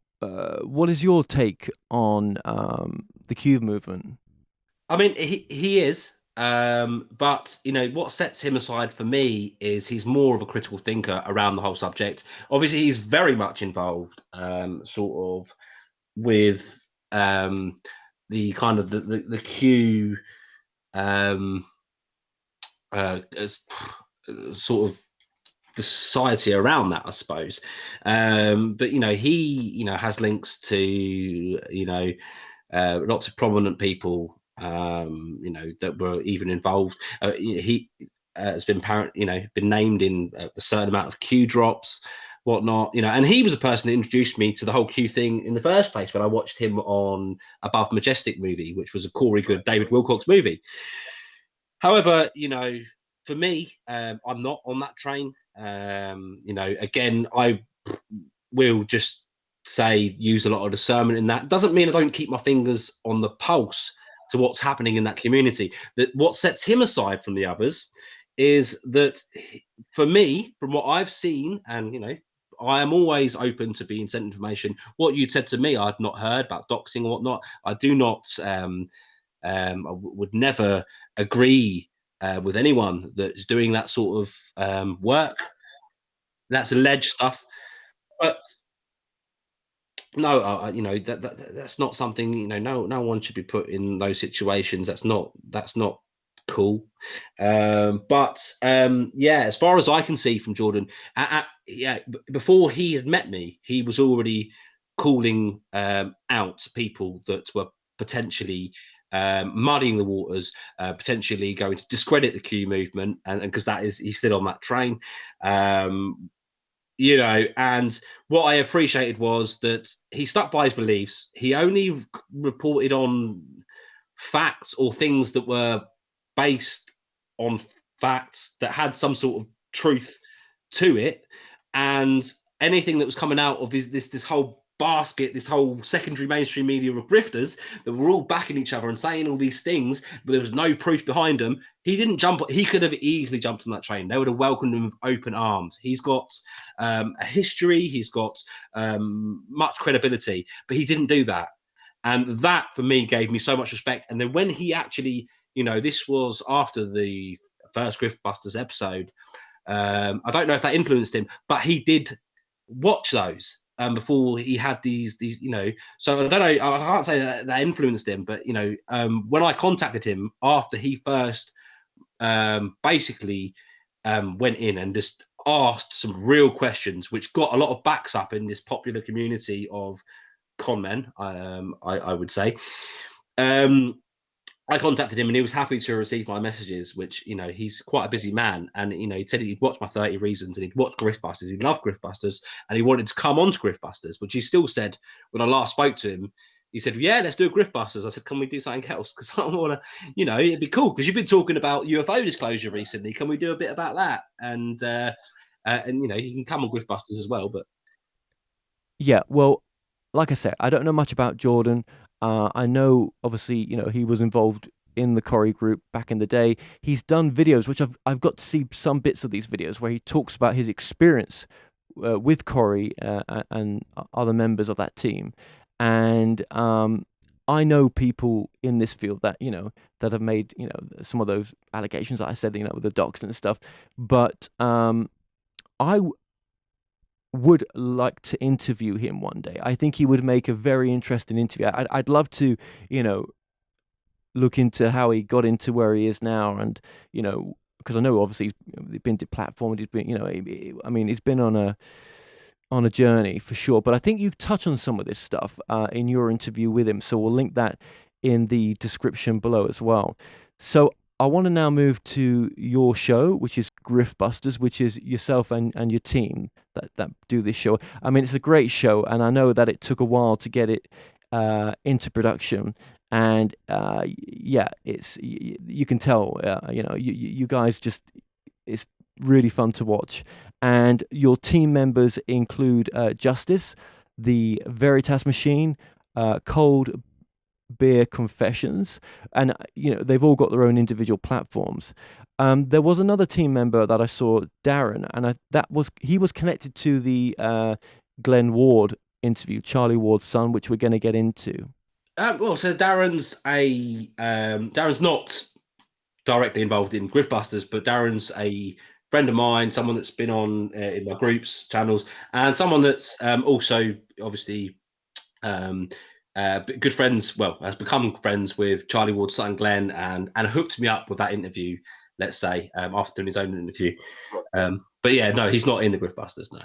what is your take on the Q movement? I mean, he is, but you know what sets him aside for me is he's more of a critical thinker around the whole subject. Obviously, he's very much involved, sort of with the kind of the Q um, sort of the society around that, I suppose. But you know, he has links to lots of prominent people, that were even involved. He has been been named in a certain amount of Q drops, whatnot, and he was a person that introduced me to the whole Q thing in the first place when I watched him on Above Majestic movie, which was a Corey Good, David Wilcox movie. However, for me, I'm not on that train. Again, I will just say use a lot of discernment in that. Doesn't mean I don't keep my fingers on the pulse to what's happening in that community. That what sets him aside from the others is that, for me, from what I've seen, and I am always open to being sent information. What you said to me, I'd not heard about doxing or whatnot. I do not. Would never agree with anyone that's doing that sort of work. That's alleged stuff, but no, that's not something. No one should be put in those situations. That's not cool. But yeah, as far as I can see from Jordan, yeah, before he had met me, he was already calling out people that were potentially muddying the waters, potentially going to discredit the Q movement, and because he's still on that train. And what I appreciated was that he stuck by his beliefs. He only reported on facts or things that were based on facts that had some sort of truth to it, and anything that was coming out of this whole basket, this whole secondary mainstream media of grifters that were all backing each other and saying all these things, but there was no proof behind them. He didn't jump. He could have easily jumped on that train. They would have welcomed him with open arms. He's got a history. He's got much credibility, but he didn't do that. And that, for me, gave me so much respect. And then when he actually, this was after the first Griftbusters episode. I don't know if that influenced him, but he did watch those before he had these. So I don't know. I can't say that influenced him, but when I contacted him after he first basically went in and just asked some real questions, which got a lot of backs up in this popular community of conmen, I would say. I contacted him and he was happy to receive my messages, which, he's quite a busy man. And, he said he'd watched my 30 Reasons and he'd watched Griftbusters. He loved Griftbusters and he wanted to come on to Griftbusters, which he still said when I last spoke to him. He said, yeah, let's do a Griftbusters. I said, can we do something else? Because I want to, it'd be cool because you've been talking about UFO disclosure recently. Can we do a bit about that? And you can come on Griftbusters as well. But Yeah, well, like I said, I don't know much about Jordan. I know, obviously, he was involved in the Corrie group back in the day. He's done videos, which I've got to see some bits of these videos where he talks about his experience with Corrie and other members of that team. And I know people in this field that that have made some of those allegations that I said with the docs and stuff. But I would like to interview him one day. I think he would make a very interesting interview. I'd love to, look into how he got into where he is now, and because I know obviously he's been deplatformed. He's been, I mean, he's been on a journey for sure. But I think you touch on some of this stuff in your interview with him, so we'll link that in the description below as well. So I want to now move to your show, which is Griftbusters, which is yourself and your team that do this show. I mean, it's a great show, and I know that it took a while to get it into production. And yeah, you can tell, you guys just, it's really fun to watch. And your team members include Justice, the Veritas Machine, Cold Beer Confessions, and they've all got their own individual platforms. There was another team member that I saw, Darren, and he was connected to the Glenn Ward interview, Charlie Ward's son, which we're going to get into. So Darren's not directly involved in Griftbusters, but Darren's a friend of mine, someone that's been on in my group's channels, and someone that's also obviously good friends. Well, has become friends with Charlie Ward's son Glenn, and hooked me up with that interview. Let's say after doing his own interview. But yeah, no, he's not in the Griftbusters, no.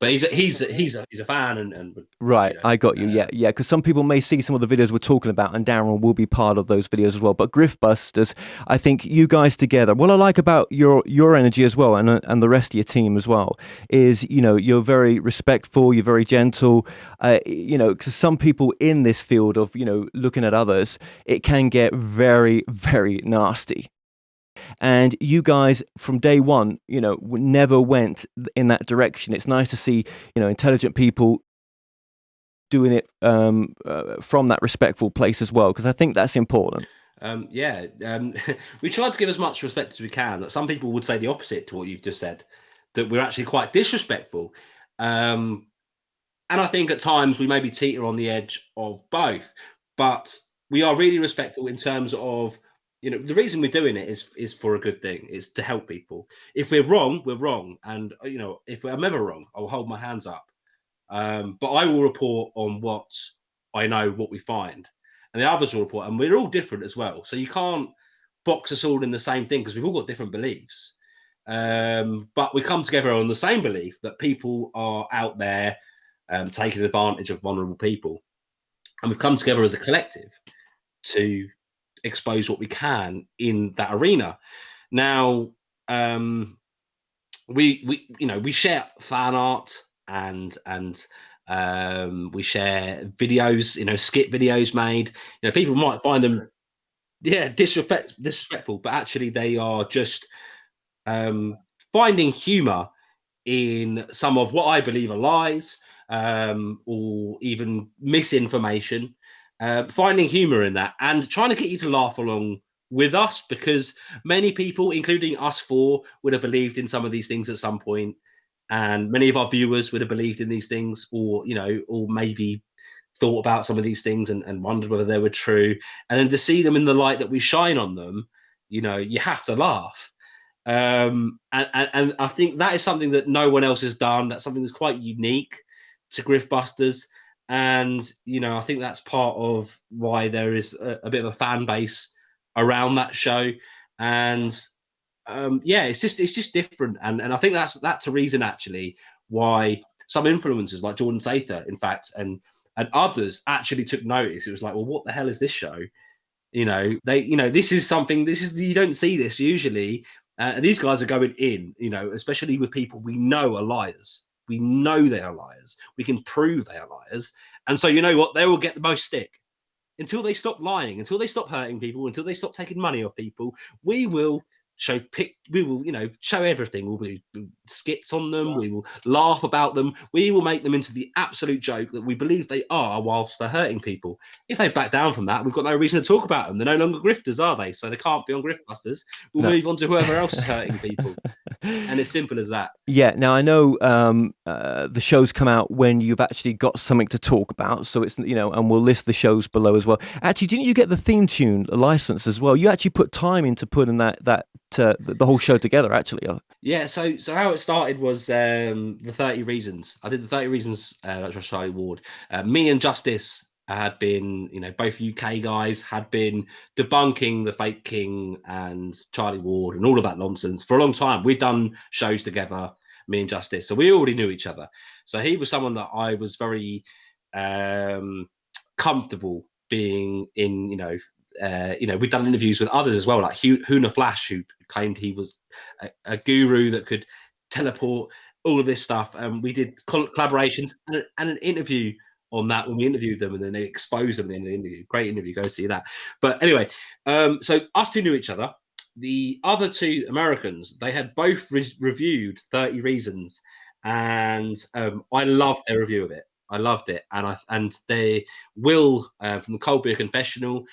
But he's a fan and right. I got you. Yeah. Because some people may see some of the videos we're talking about, and Darren will be part of those videos as well. But Griftbusters, I think you guys together. What I like about your energy as well, and the rest of your team as well, is you're very respectful. You're very gentle. Because some people in this field of looking at others, it can get very, very nasty. And you guys from day one, never went in that direction. It's nice to see, intelligent people doing it from that respectful place as well, because I think that's important. We try to give as much respect as we can. Some people would say the opposite to what you've just said, that we're actually quite disrespectful. And I think at times we maybe teeter on the edge of both, but we are really respectful in terms of, the reason we're doing it is for a good thing. It's to help people. If we're wrong, we're wrong. And, if I'm ever wrong, I'll hold my hands up. But I will report on what I know, what we find. And the others will report. And we're all different as well. So you can't box us all in the same thing because we've all got different beliefs. But we come together on the same belief that people are out there taking advantage of vulnerable people. And we've come together as a collective to expose what we can in that arena. Now, we share fan art and we share videos, skit videos made. People might find them, disrespectful, but actually they are just finding humor in some of what I believe are lies, or even misinformation. Finding humor in that and trying to get you to laugh along with us, because many people, including us four, would have believed in some of these things at some point, and many of our viewers would have believed in these things, or or maybe thought about some of these things and wondered whether they were true. And then to see them in the light that we shine on them, you have to laugh. And I think that is something that no one else has done. That's something that's quite unique to Griftbusters. And I think that's part of why there is a bit of a fan base around that show. And it's just different. And I think that's a reason actually why some influencers like Jordan Sather, in fact, and others actually took notice. It was like, well, what the hell is this show? This is something. You don't see this usually. These guys are going in, especially with people we know are liars. We know they are liars. We can prove they are liars. And so, you know what? They will get the most stick until they stop lying, until they stop hurting people, until they stop taking money off people. We will show everything. We'll do skits on them. We will laugh about them. We will make them into the absolute joke that we believe they are whilst they're hurting people. If they back down from that, we've got no reason to talk about them. They're no longer grifters, are they? So they can't be on Griftbusters. We'll move on to whoever else is hurting people. And it's simple as that. Yeah. Now I know the shows come out when you've actually got something to talk about. So it's and we'll list the shows below as well. Actually, didn't you get the theme tune license as well? You actually put time into putting the whole show together. Actually. Yeah. So how it started was the 30 Reasons. I did the 30 Reasons. That's Charlie Ward. Me and Justice had been, both UK guys had been debunking the fake King and Charlie Ward and all of that nonsense for a long time. We'd done shows together, me and Justice, so we already knew each other. So he was someone that I was very comfortable being in. We'd done interviews with others as well, like Huna Flash, who claimed he was a guru that could teleport, all of this stuff. And we did collaborations and an interview on that when we interviewed them, and then they exposed them in the interview. Great interview, go see that. But anyway, so us two knew each other. The other two Americans, they had both reviewed 30 Reasons, and I loved their review of it. I loved it, and they Will from the Cold Beer Confessional.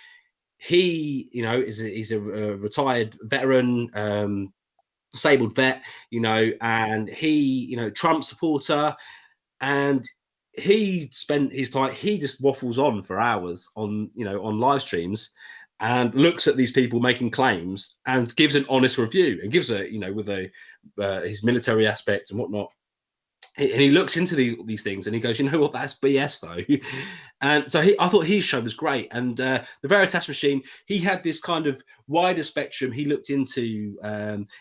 He, he's a retired veteran, disabled vet, and he, Trump supporter, and he spent his time. He just waffles on for hours on live streams, and looks at these people making claims and gives an honest review and gives with his military aspects and whatnot. And he looks into these things and he goes, you know what, that's BS though. And so I thought his show was great. And the Veritas Machine, he had this kind of wider spectrum. He looked into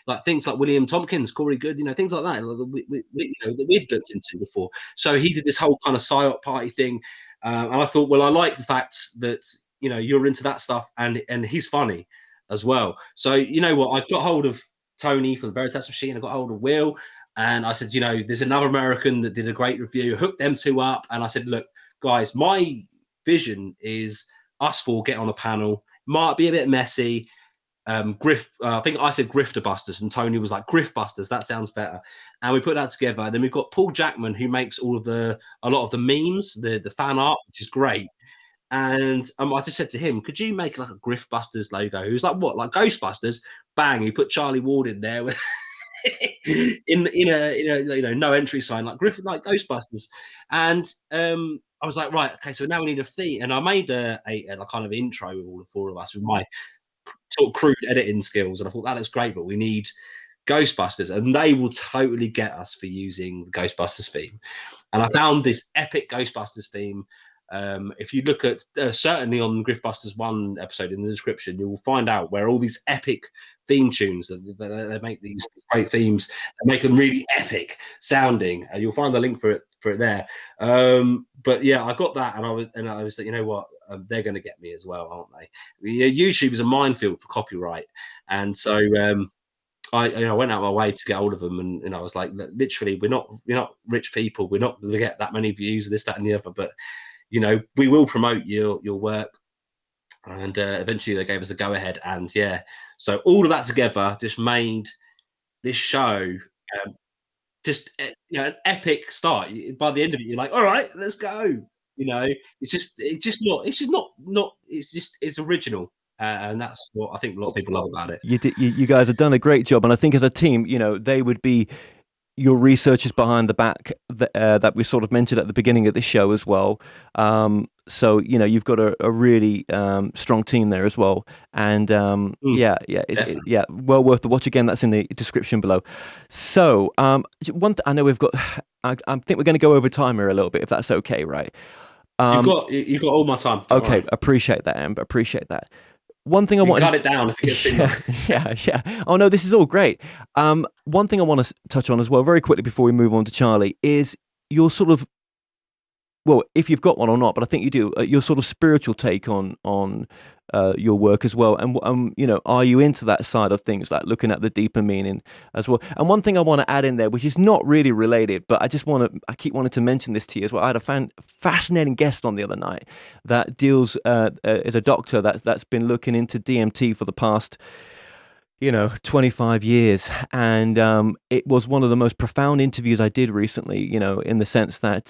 like things like William Tompkins, Corey Good, things like that that we'd looked into before. So he did this whole kind of psyop party thing. And I thought, well, I like the fact that, you're into that stuff and he's funny as well. So, you know what, I got hold of Tony from the Veritas Machine. I got hold of Will. And I said, there's another American that did a great review, hooked them two up. And I said, look, guys, my vision is us four get on a panel. Might be a bit messy. I think I said Griftbusters, and Tony was like, Griftbusters, that sounds better. And we put that together. And then we've got Paul Jackman, who makes a lot of the memes, the fan art, which is great. And I just said to him, could you make like a Griftbusters logo? He was like, what, like Ghostbusters? Bang, he put Charlie Ward in there with in a no entry sign like Griffin, like Ghostbusters. And I was like, right, okay, so now we need a theme. And I made a kind of intro with all the four of us with my sort of crude editing skills. And I thought that looks great, but we need Ghostbusters, and they will totally get us for using the Ghostbusters theme. And I found this epic Ghostbusters theme. If you look at certainly on Griftbusters 1 episode in the description, you will find out where all these epic theme tunes they make these great themes and make them really epic sounding. You'll find the link for it there. But yeah, I got that, and I was like, you know what, they're going to get me as well, aren't they? YouTube is a minefield for copyright, and so I went out my way to get hold of them, and I was like, literally, we're not rich people, we're not going to get that many views, this, that, and the other, but we will promote your work. And eventually they gave us a go ahead. And yeah, so all of that together just made this show just an epic start. By the end of it, you're like, all right, let's go. It's original. And that's what I think a lot of people love about it. You guys have done a great job. And I think as a team, they would be your researchers behind the back that we sort of mentioned at the beginning of the show as well. So, you've got a really strong team there as well. And it's well worth the watch. Again, that's in the description below. So I know we've got, I think we're going to go over time here a little bit, if that's okay, right? You've got all my time. Okay, appreciate that, Amber. Appreciate that. One thing I want to cut it down if it gets too much. Yeah. Oh no, this is all great. One thing I want to touch on as well, very quickly before we move on to Charlie, is your sort of well, if you've got one or not, but I think you do, your sort of spiritual take on your work as well. And are you into that side of things, like looking at the deeper meaning as well? And one thing I want to add in there, which is not really related, but I keep wanting to mention this to you as well. I had a fascinating guest on the other night that deals is a doctor that's been looking into DMT for the past 25 years. And it was one of the most profound interviews I did recently, in the sense that,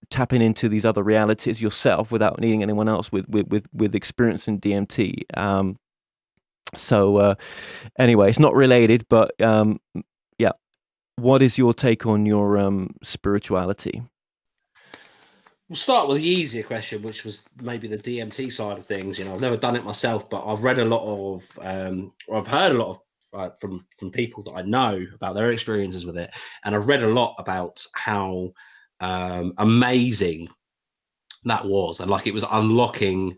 tapping into these other realities yourself without needing anyone else with experience in DMT. Anyway, it's not related, but yeah. What is your take on your spirituality? We'll start with the easier question, which was maybe the DMT side of things. I've never done it myself, but I've read a lot of, or I've heard a lot of from people that I know about their experiences with it, and I've read a lot about how amazing that was, and like it was unlocking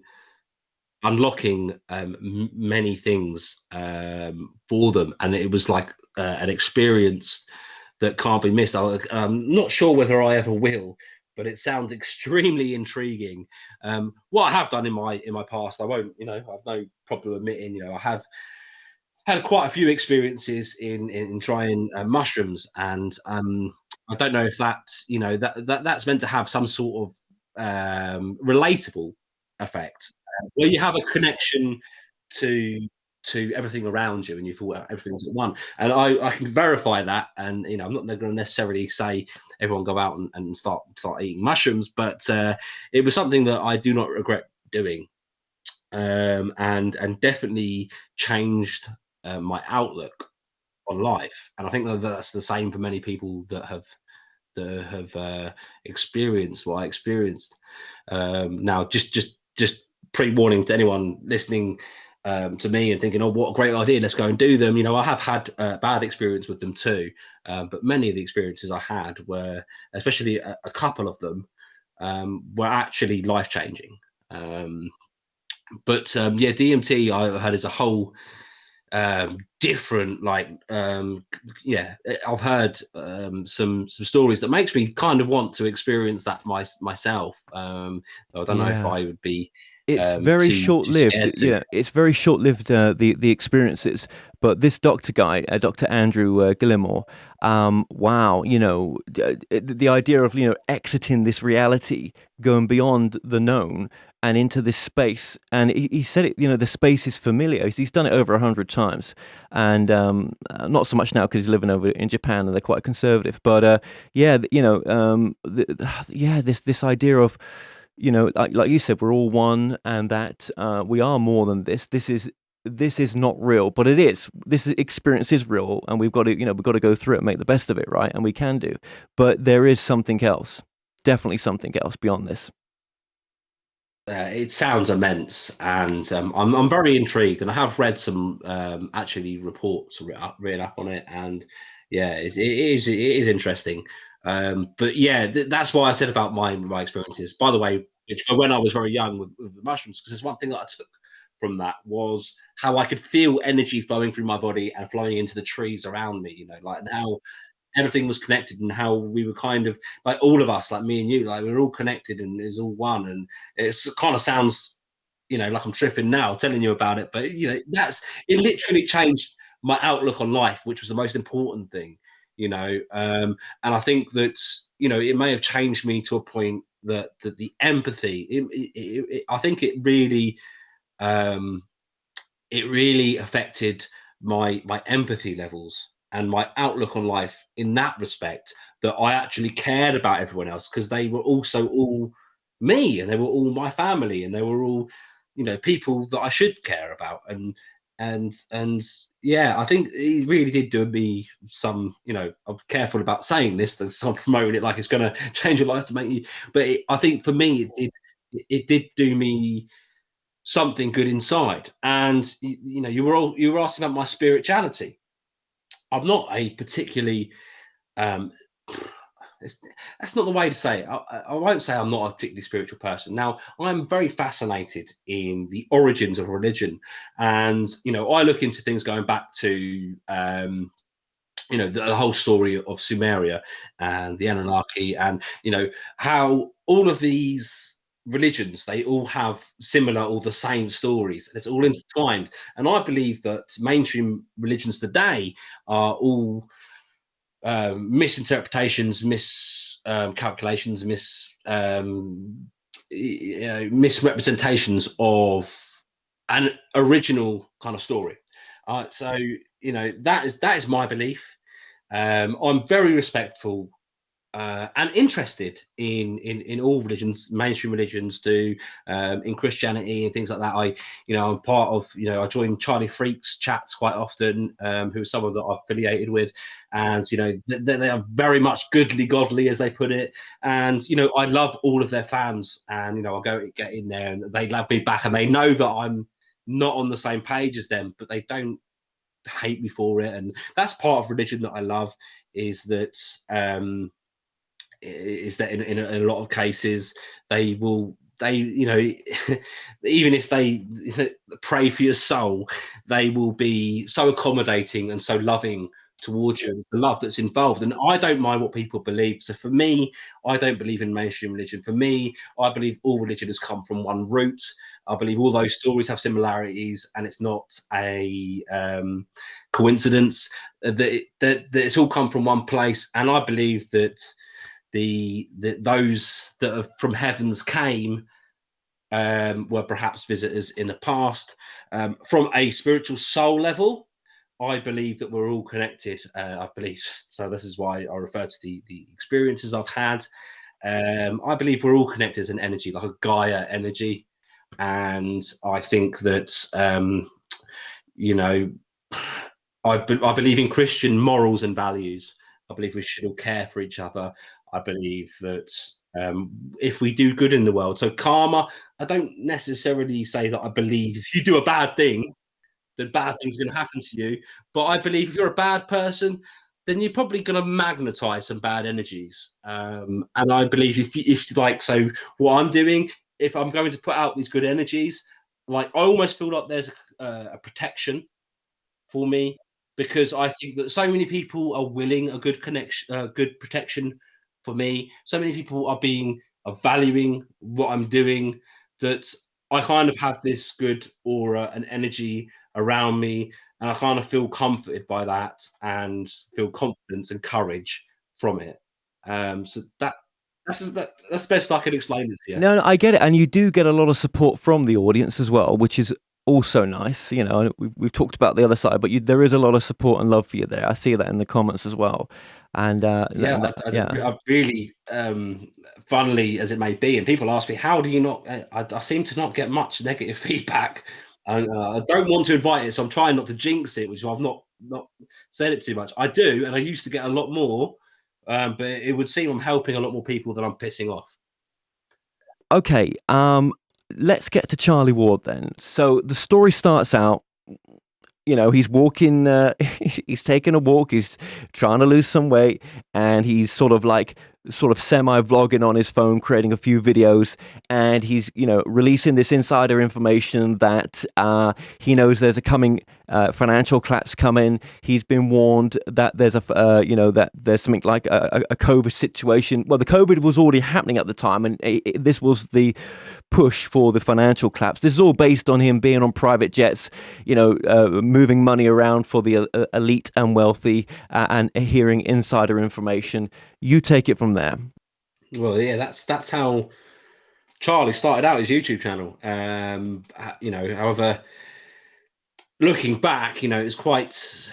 many things for them, and it was like an experience that can't be missed. I'm not sure whether I ever will, but it sounds extremely intriguing. What I have done in my past, I won't, I've no problem admitting, I have had quite a few experiences in trying mushrooms, and I don't know if that's meant to have some sort of relatable effect, where you have a connection to everything around you, and you feel everything's at one. And I can verify that, and I'm not going to necessarily say everyone go out and start eating mushrooms, but it was something that I do not regret doing, and definitely changed my outlook on life. And I think that's the same for many people that have experienced what I experienced. Now, just pre-warning to anyone listening to me and thinking, "Oh, what a great idea! Let's go and do them." I have had bad experience with them too, but many of the experiences I had were, especially a couple of them, were actually life changing. But yeah, DMT I heard is a whole different, like, yeah, I've heard some stories that makes me kind of want to experience that myself. I don't know if Yeah. I would be It's very too short-lived. scared to. Yeah, it's very short-lived, the experiences. But this doctor guy, Dr. Andrew Gillimore, wow, the idea of exiting this reality, going beyond the known and into this space. And he said it, the space is familiar. He's done it over 100 times, and not so much now because he's living over in Japan and they're quite conservative. But yeah, yeah, this idea of like you said, we're all one, and that we are more than this. This is not real, but it is. This experience is real, and we've got to go through it, and make the best of it, right? And we can do, but there is something else, definitely something else beyond this. It sounds immense, and I'm very intrigued, and I have read some actually reports read up on it, and yeah, it is interesting. But yeah, that's why I said about my experiences. By the way, which when I was very young with the mushrooms, because there's one thing that I took from that was how I could feel energy flowing through my body and flowing into the trees around me. Like, and how everything was connected, and how we were kind of like, all of us, like me and you, like we're all connected and it's all one. And it's kind of sounds, like I'm tripping now telling you about it, but it literally changed my outlook on life, which was the most important thing. And I think that it may have changed me to a point that the empathy, I think um it really affected my empathy levels and my outlook on life in that respect, that I actually cared about everyone else, because they were also all me, and they were all my family, and they were all people that I should care about. And yeah, I think it really did do me some, I'm careful about saying this, because I'm promoting it like it's going to change your life to make you, but I think for me it did do me something good inside. And you were asking about my spirituality. I'm not a particularly um it's, that's not the way to say it. I won't say I'm not a particularly spiritual person. Now, I'm very fascinated in the origins of religion, and I look into things going back to the whole story of Sumeria and the Anunnaki, and how all of these religions, they all have similar or the same stories. It's all intertwined, and I believe that mainstream religions today are all misinterpretations, miscalculations, misrepresentations of an original kind of story. So that is my belief. I'm very respectful and interested in all religions, mainstream religions do, in Christianity and things like that. I'm part of, I join Charlie Freak's chats quite often, who's someone that I'm affiliated with, and they are very much goodly godly, as they put it. And I love all of their fans, and I'll go get in there, and they love me back, and they know that I'm not on the same page as them, but they don't hate me for it. And that's part of religion that I love, is that in a lot of cases even if they pray for your soul, they will be so accommodating and so loving towards you, the love that's involved. And I don't mind what people believe. So for me, I don't believe in mainstream religion. For me, I believe all religion has come from one root. I believe all those stories have similarities, and it's not a coincidence that it's all come from one place. And I believe that those that have from heavens came were perhaps visitors in the past. From a spiritual soul level, I believe that we're all connected. I believe so. This is why I refer to the experiences I've had. I believe we're all connected as an energy, like a Gaia energy, and I think that I believe in Christian morals and values. I believe we should all care for each other. I believe that if we do good in the world, so karma, I don't necessarily say that I believe if you do a bad thing, then bad things are going to happen to you. But I believe if you're a bad person, then you're probably going to magnetize some bad energies. And I believe if so what I'm doing, if I'm going to put out these good energies, like I almost feel like there's a protection for me, because I think that so many people are willing a good connection, good protection for me. So many people are valuing what I'm doing, that I kind of have this good aura and energy around me, and I kind of feel comforted by that and feel confidence and courage from it. So that's the best I can explain it to you. No, I get it, and you do get a lot of support from the audience as well, which is also nice. We've talked about the other side, but there is a lot of support and love for you there. I see that in the comments as well, and I've really, funnily as it may be, and people ask me, how do you not? I seem to not get much negative feedback, and I don't want to invite it, so I'm trying not to jinx it, which I've not said it too much. I do, and I used to get a lot more, but it would seem I'm helping a lot more people than I'm pissing off. Okay, let's get to Charlie Ward then. So the story starts out, he's walking, he's taking a walk, he's trying to lose some weight, and he's sort of semi-vlogging on his phone, creating a few videos, and he's, releasing this insider information that he knows there's a coming financial collapse coming. He's been warned that there's that there's something like a COVID situation. Well, the COVID was already happening at the time, and this was the push for the financial collapse. This is all based on him being on private jets, moving money around for the elite and wealthy, and hearing insider information. You take it from there. Well, yeah, that's how Charlie started out his YouTube channel. However, looking back, it's quite.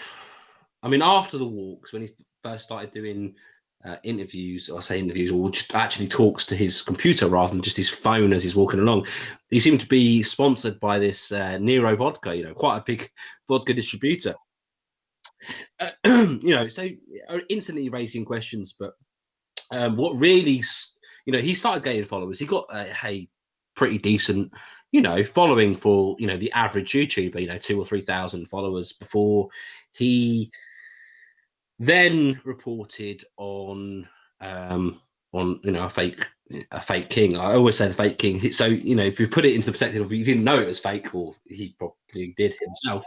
I mean, after the walks, when he first started doing interviews, or just actually talks to his computer rather than just his phone as he's walking along, he seemed to be sponsored by this Nero vodka, quite a big vodka distributor. So instantly raising questions, but what really, he started gaining followers. He got a pretty decent, following for, the average YouTuber, 2,000 or 3,000 followers before he then reported on a fake king. I always say the fake king. So if you put it into the perspective of, you didn't know it was fake, or he probably did himself.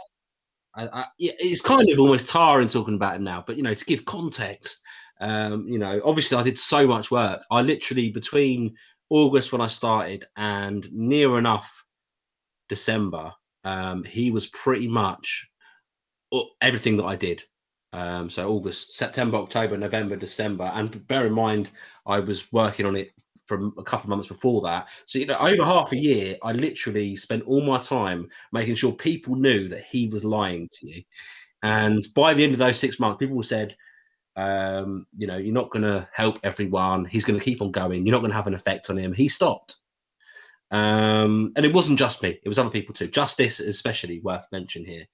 it's kind of almost tiring talking about him now, but to give context, obviously I did so much work. I literally, between August when I started and near enough December, he was pretty much everything that I did. So August, September, October, November, December, and bear in mind I was working on it from a couple of months before that. So over half a year, I literally spent all my time making sure people knew that he was lying to you. And by the end of those 6 months, people said, you're not going to help everyone. He's going to keep on going. You're not going to have an effect on him. He stopped. And it wasn't just me. It was other people too. Justice, especially, worth mentioning here.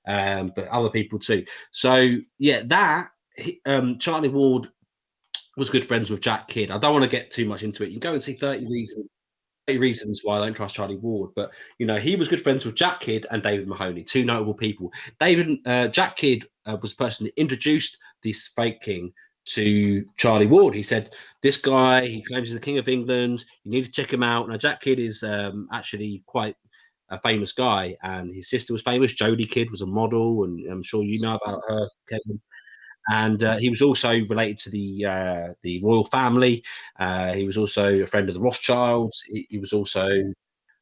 But other people too. So Charlie Ward was good friends with Jack Kidd. I don't want to get too much into it. You can go and see 30 reasons why I don't trust Charlie Ward. But he was good friends with Jack Kidd and David Mahoney, two notable people. Jack Kidd was the person that introduced this fake king to Charlie Ward. He said, this guy, he claims he's the King of England. You need to check him out. Now, Jack Kidd is actually quite a famous guy, and his sister was famous. Jodie Kidd was a model, and I'm sure you know about her, Kevin. And he was also related to the royal family. He was also a friend of the Rothschilds. He was also,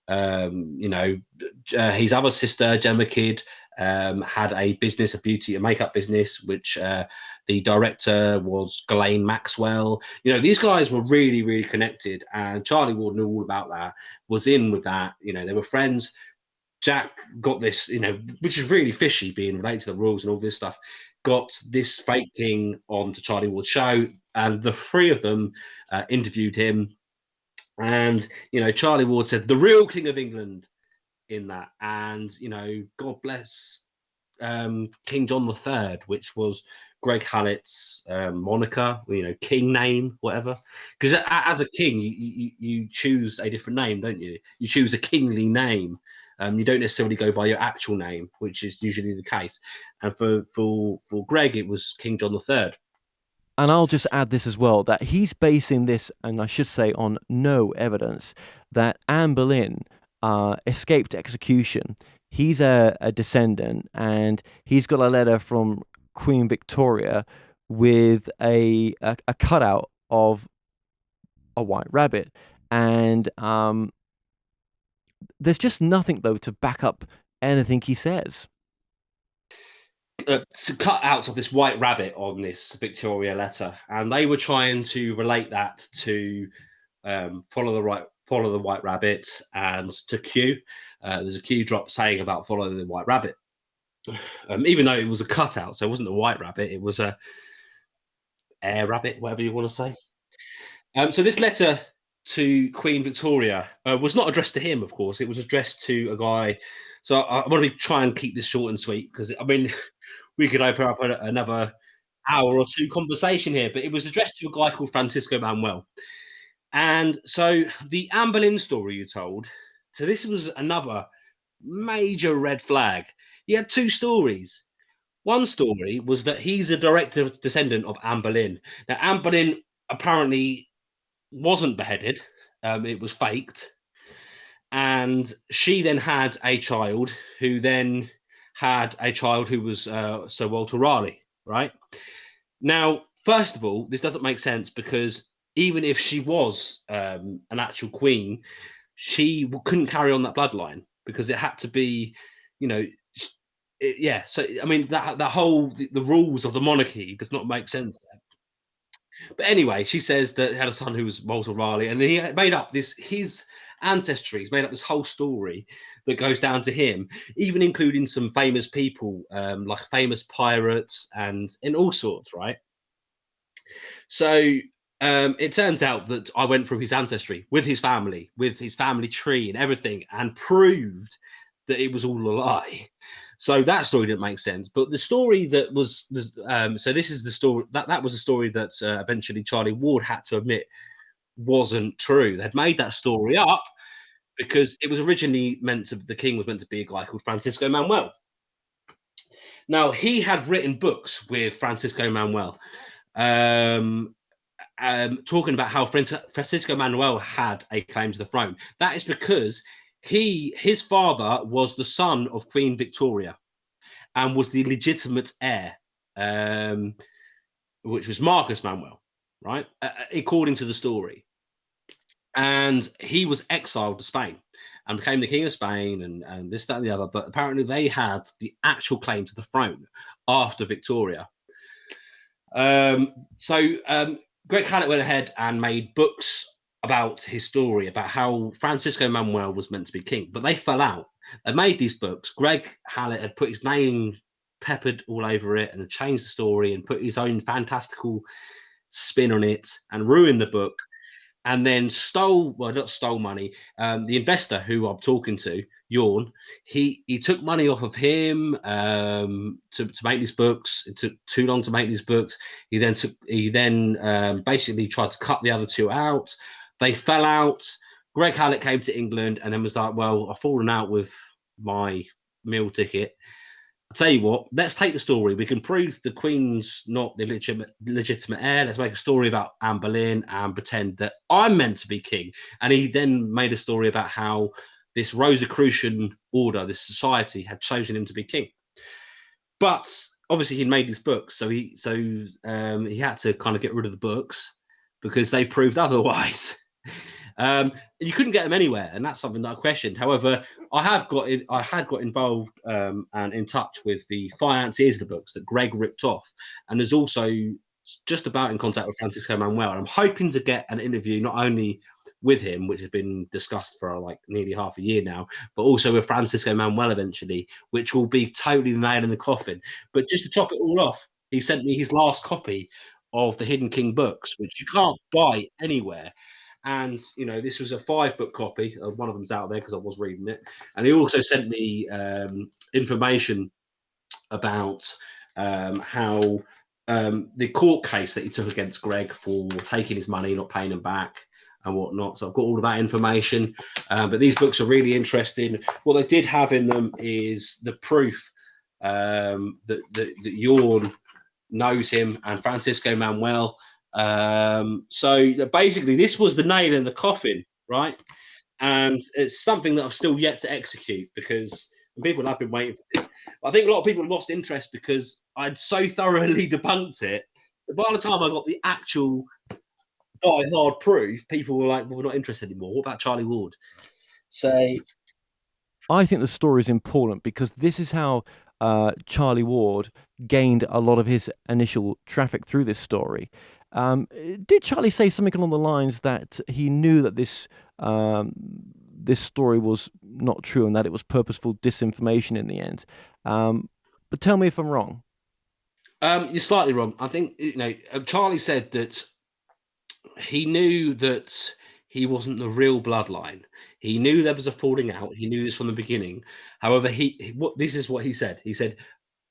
his other sister, Gemma Kidd, had a business, a beauty and makeup business, which the director was Ghislaine Maxwell. These guys were really, really connected, and Charlie Ward knew all about that, was in with that. They were friends. Jack got this, which is really fishy, being related to the rules and all this stuff, got this fake king on to Charlie Ward's show, and the three of them interviewed him. And, Charlie Ward said, the real King of England in that. And, God bless King John III, which was Greg Hallett's moniker, king name, whatever. Because as a king, you choose a different name, don't you? You choose a kingly name. You don't necessarily go by your actual name, which is usually the case. And for Greg, it was King John III. And I'll just add this as well, that he's basing this, and I should say, on no evidence that Anne Boleyn escaped execution. He's a descendant, and he's got a letter from Queen Victoria with a cutout of a white rabbit. And there's just nothing, though, to back up anything he says. Cutouts of this white rabbit on this Victoria letter, and they were trying to relate that to follow the white rabbit, and to Q. There's a Q drop saying about following the white rabbit, even though it was a cutout, so it wasn't a white rabbit, it was a air rabbit, whatever you want to say. So this letter to Queen Victoria was not addressed to him, of course. It was addressed to a guy. So I want to try and keep this short and sweet, because we could open up another hour or two conversation here, but it was addressed to a guy called Francisco Manuel. And so the Anne Boleyn story you told, so this was another major red flag. He had two stories. One story was that he's a direct descendant of Anne Boleyn. Now, Anne Boleyn apparently wasn't beheaded. It was faked. And she then had a child who then had a child who was Sir Walter Raleigh, right? Now, first of all, this doesn't make sense, because even if she was an actual queen, she couldn't carry on that bloodline, because it had to be, yeah. So, that whole, the rules of the monarchy does not make sense there. But anyway, she says that he had a son who was Walter Raleigh, and he made up his ancestry. He's made up this whole story that goes down to him, even including some famous people, like famous pirates and all sorts, right? So it turns out that I went through his ancestry with his family tree and everything, and proved that it was all a lie. So that story didn't make sense. But the story that was, so this is the story, that was a story that eventually Charlie Ward had to admit wasn't true. They'd made that story up because it was originally the king was meant to be a guy called Francisco Manuel. Now, he had written books with Francisco Manuel, talking about how Francisco Manuel had a claim to the throne. That is because his father was the son of Queen Victoria, and was the legitimate heir, which was Marcus Manuel, right? According to the story. And he was exiled to Spain and became the king of Spain and this, that, and the other. But apparently they had the actual claim to the throne after Victoria. So Greg Hallett went ahead and made books about his story, about how Francisco Manuel was meant to be king, but they fell out. They made these books. Greg Hallett had put his name peppered all over it and had changed the story and put his own fantastical spin on it and ruined the book, and then not stole money. The investor who I'm talking to, Yawn, he took money off of him to make these books. It took too long to make these books. He then basically tried to cut the other two out. They fell out. Greg Hallett came to England and then was like, well, I've fallen out with my meal ticket. I'll tell you what, let's take the story. We can prove the Queen's not the legitimate heir. Let's make a story about Anne Boleyn and pretend that I'm meant to be king. And he then made a story about how this Rosicrucian order, this society, had chosen him to be king. But obviously he'd made these books, so he had to kind of get rid of the books because they proved otherwise. You couldn't get them anywhere, and that's something that I questioned. However, I had got involved and in touch with the financiers of the books that Greg ripped off, and there's also just about in contact with Francisco Manuel. And I'm hoping to get an interview not only with him, which has been discussed for like nearly half a year now, but also with Francisco Manuel eventually, which will be totally the nail in the coffin. But just to top it all off, he sent me his last copy of the Hidden King books, which you can't buy anywhere. And this was a 5-book copy. One of them's out there because I was reading it. And he also sent me information about how the court case that he took against Greg for taking his money, not paying him back, and whatnot. So I've got all of that information. But these books are really interesting. What they did have in them is the proof that Yawn knows him and Francisco Manuel. So basically, this was the nail in the coffin, right? And it's something that I've still yet to execute because people have been waiting for this. I think a lot of people lost interest because I'd so thoroughly debunked it. By the time I got the actual die-hard proof, people were like, well, we're not interested anymore. What about Charlie Ward? So I think the story is important because this is how Charlie Ward gained a lot of his initial traffic through this story. Did Charlie say something along the lines that he knew that this story was not true and that it was purposeful disinformation in the end? But tell me if I'm wrong. You're slightly wrong. I think Charlie said that he knew that he wasn't the real bloodline. He knew there was a falling out. He knew this from the beginning. However, this is what he said. He said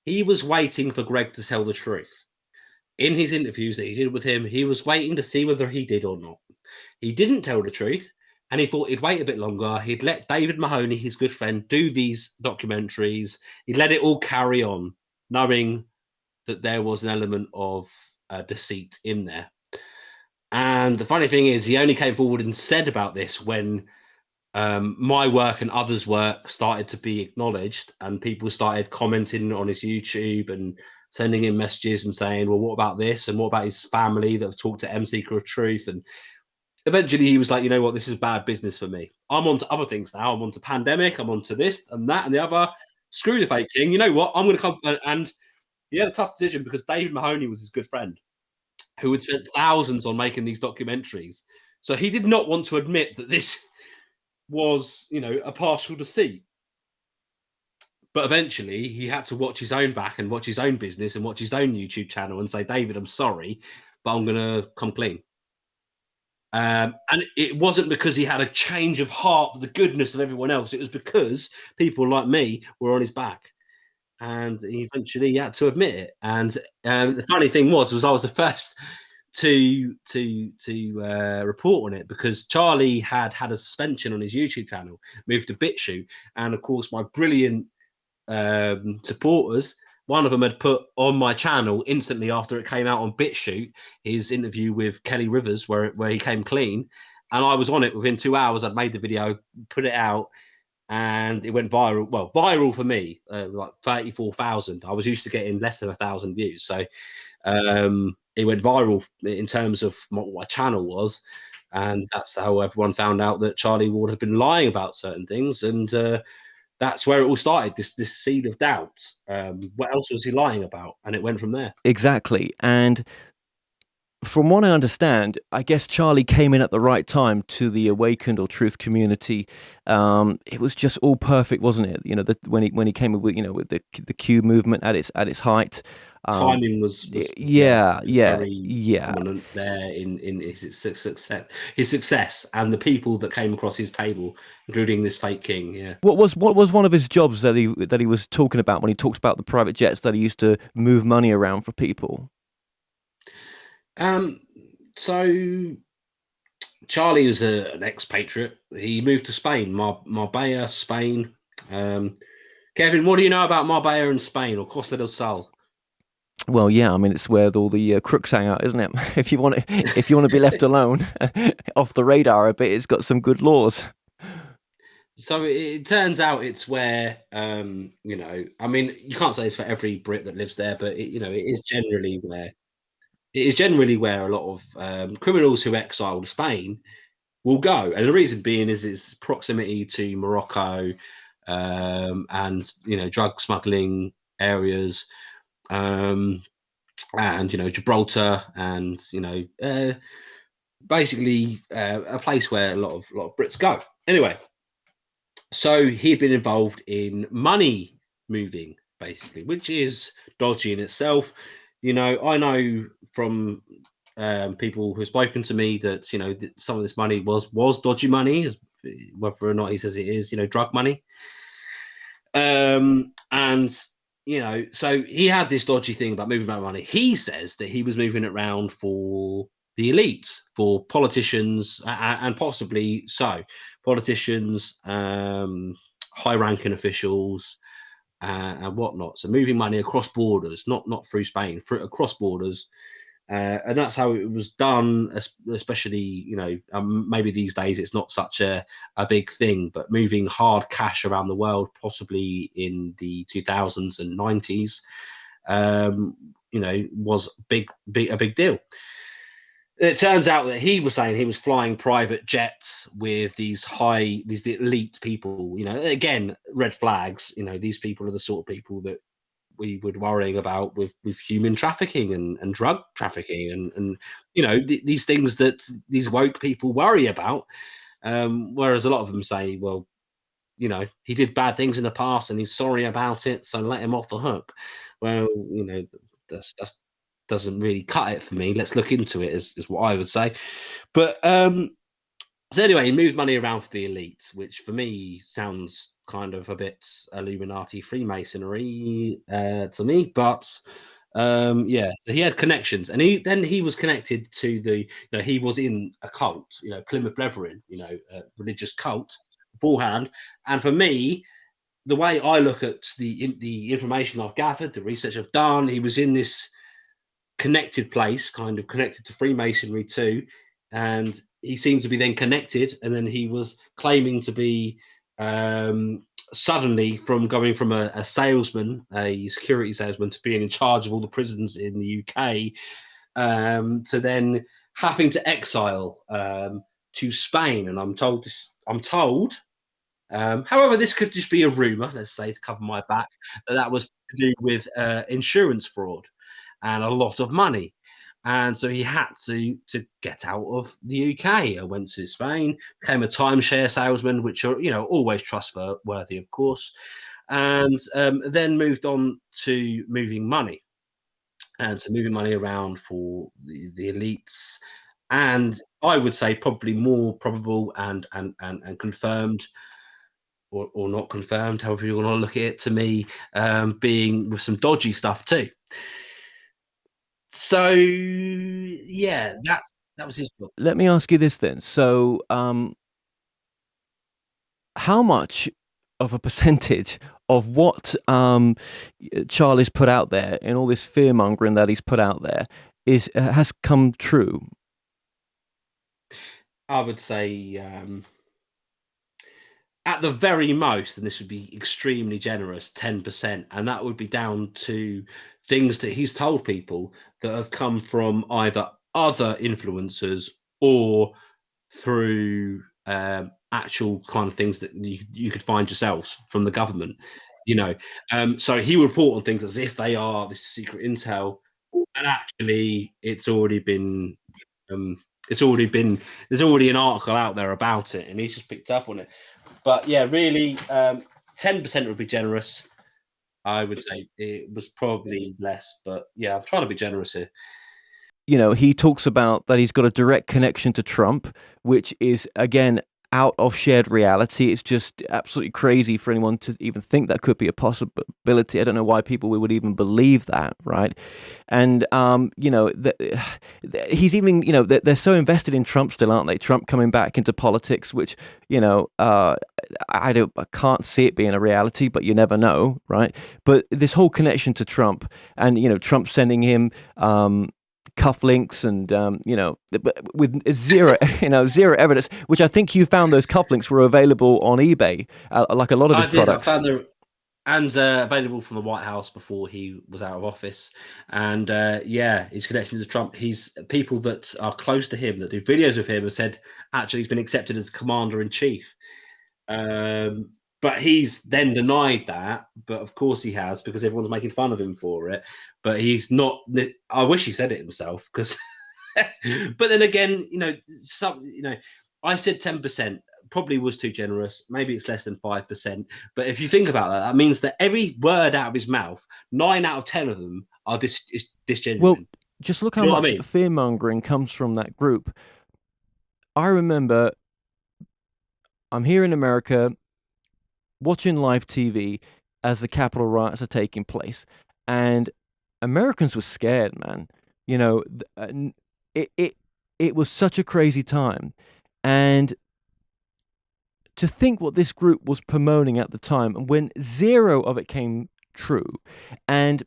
he was waiting for Greg to tell the truth. In his interviews that he did with him, he was waiting to see whether he did or not. He didn't tell the truth, and he thought he'd wait a bit longer. He'd let David Mahoney, his good friend, do these documentaries. He'd let it all carry on, knowing that there was an element of deceit in there. And the funny thing is, he only came forward and said about this when my work and others' work started to be acknowledged, and people started commenting on his YouTube and sending him messages and saying, well, what about this? And what about his family that have talked to M Seeker of Truth? And eventually he was like, you know what, this is bad business for me. I'm on to other things now. I'm on to pandemic. I'm on to this and that and the other. Screw the fake king. You know what? I'm going to come. And he had a tough decision because David Mahoney was his good friend who had spent thousands on making these documentaries. So he did not want to admit that this was, a partial deceit. But eventually he had to watch his own back and watch his own business and watch his own YouTube channel and say, David, I'm sorry, but I'm going to come clean. And it wasn't because he had a change of heart for the goodness of everyone else. It was because people like me were on his back. And he eventually had to admit it. And the funny thing was I was the first to report on it because Charlie had a suspension on his YouTube channel, moved to BitChute. And of course, my brilliant supporters, one of them had put on my channel instantly after it came out on BitChute his interview with Kelly Rivers where he came clean, and I was on it within 2 hours. I'd made the video, put it out, and it went viral. Well, viral for me, like 34,000. I was used to getting less than 1,000 views, so it went viral in terms of what my channel was, and that's how everyone found out that Charlie Ward had been lying about certain things, and that's where it all started. This seed of doubt. What else was he lying about? And it went from there. Exactly. And from what I understand, I guess Charlie came in at the right time to the awakened or truth community. It was just all perfect, wasn't it? You know, when he came with, with the Q movement at its height. Timing was Yeah, it was yeah, very yeah. prominent there in his success, and the people that came across his table, including this fake king. Yeah. What was one of his jobs that he was talking about when he talked about the private jets that he used to move money around for people? So Charlie was an expatriate. He moved to Spain, Marbella, Spain. Kevin, what do you know about Marbella and Spain, or Costa del Sol? Well, yeah, I mean it's where all the crooks hang out, isn't it? If you want to be left alone, off the radar a bit, it's got some good laws. So it turns out it's where, I mean, you can't say it's for every Brit that lives there, but it is generally where a lot of criminals who exile to Spain will go, and the reason being is its proximity to Morocco, and drug smuggling areas, and Gibraltar, and basically a place where a lot of Brits go. Anyway, so he'd been involved in money moving, basically, which is dodgy in itself. I know from people who've spoken to me that some of this money was dodgy money, whether or not he says it is, drug money. And so he had this dodgy thing about moving about money. He says that he was moving it around for the elites, for politicians, and possibly so politicians, high-ranking officials, and whatnot. So moving money across borders, not through Spain, across borders, and that's how it was done. Especially, maybe these days it's not such a big thing, but moving hard cash around the world, possibly in the 2000s and 90s, was a big deal. It turns out that he was saying he was flying private jets with these elite people. Again, red flags. These people are the sort of people that we were worrying about with human trafficking and drug trafficking, and these things that these woke people worry about. Whereas a lot of them say, well, he did bad things in the past and he's sorry about it, so let him off the hook. Well, that's doesn't really cut it for me. Let's look into it, is what I would say. But so anyway, he moved money around for the elites, which for me sounds kind of a bit Illuminati Freemasonry to me. But yeah, so he had connections, and he was connected to he was in a cult, Plymouth Brethren, a religious cult beforehand. And for me, the way I look at the information I've gathered, the research I've done, he was in this connected place, kind of connected to Freemasonry too, and he seemed to be then connected, and then he was claiming to be suddenly from going from a salesman, a security salesman, to being in charge of all the prisons in the UK, to then having to exile to Spain. And I'm told however, this could just be a rumor, let's say, to cover my back, that was to do with insurance fraud and a lot of money. And so he had to get out of the UK. I went to Spain, became a timeshare salesman, which are always trustworthy, of course, and then moved on to moving money, and so moving money around for the elites. And I would say probably more probable and confirmed, or not confirmed, however you want to look at it, to me, being with some dodgy stuff too. So yeah, that was his job. Let me ask you this then. So, how much of a percentage of what Charlie's put out there in all this fear mongering that he's put out there has come true? I would say at at the very most, and this would be extremely generous, 10%, and that would be down to things that he's told people that have come from either other influencers or through actual kind of things that you could find yourselves from the government, you know. So he would report on things as if they are this secret intel, and actually um, it's already been there's already an article out there about it, and he's just picked up on it. But yeah, really, 10% would be generous. I would say it was probably less, but yeah, I'm trying to be generous here. You know, he talks about that he's got a direct connection to Trump, which is, again, out of shared reality. It's just absolutely crazy for anyone to even think that could be a possibility. I don't know why people would even believe that, right? And, you know, he's even, you know, they're so invested in Trump still, aren't they? Trump coming back into politics, which, you know, I can't see it being a reality, but you never know, right? But this whole connection to Trump, and, you know, Trump sending him, cufflinks, and you know, with zero zero evidence, which I think you found those cufflinks were available on eBay, like a lot of his products. I found them, and available from the White House before he was out of office. And yeah, his connection to Trump, he's people that are close to him that do videos with him have said actually he's been accepted as commander in chief. But he's then denied that. But of course he has, because everyone's making fun of him for it. But he's not. I wish he said it himself, because. But then again, you know, I said 10%. Probably was too generous. Maybe it's less than 5%. But if you think about that, that means that every word out of his mouth, 9 out of 10 of them are disgenuine. Well, just look how much I mean? fear mongering comes from that group. I remember I'm here in America watching live TV as the Capitol riots are taking place, and Americans were scared, man. You know, it was such a crazy time, and to think what this group was promoting at the time, and when zero of it came true, and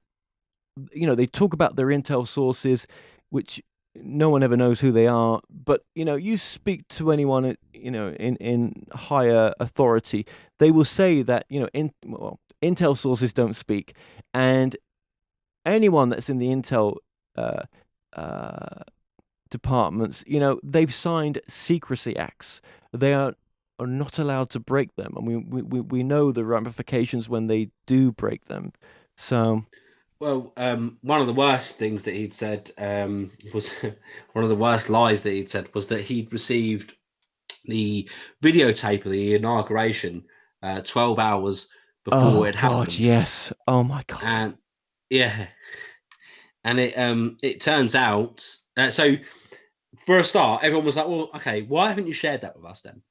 you know, they talk about their intel sources, which no one ever knows who they are. But you know, you speak to anyone, you know, in higher authority, they will say that, you know, intel sources don't speak, and anyone that's in the intel uh, uh, departments, you know, they've signed secrecy acts. They are not allowed to break them, and we know the ramifications when they do break them. So. Well, one of the worst things that he'd said was one of the worst lies that he'd said was that he'd received the videotape of the inauguration 12 hours before Oh it God, happened. yes. Oh my God. And yeah, and it turns out, so for a start, everyone was like, well, okay, why haven't you shared that with us then?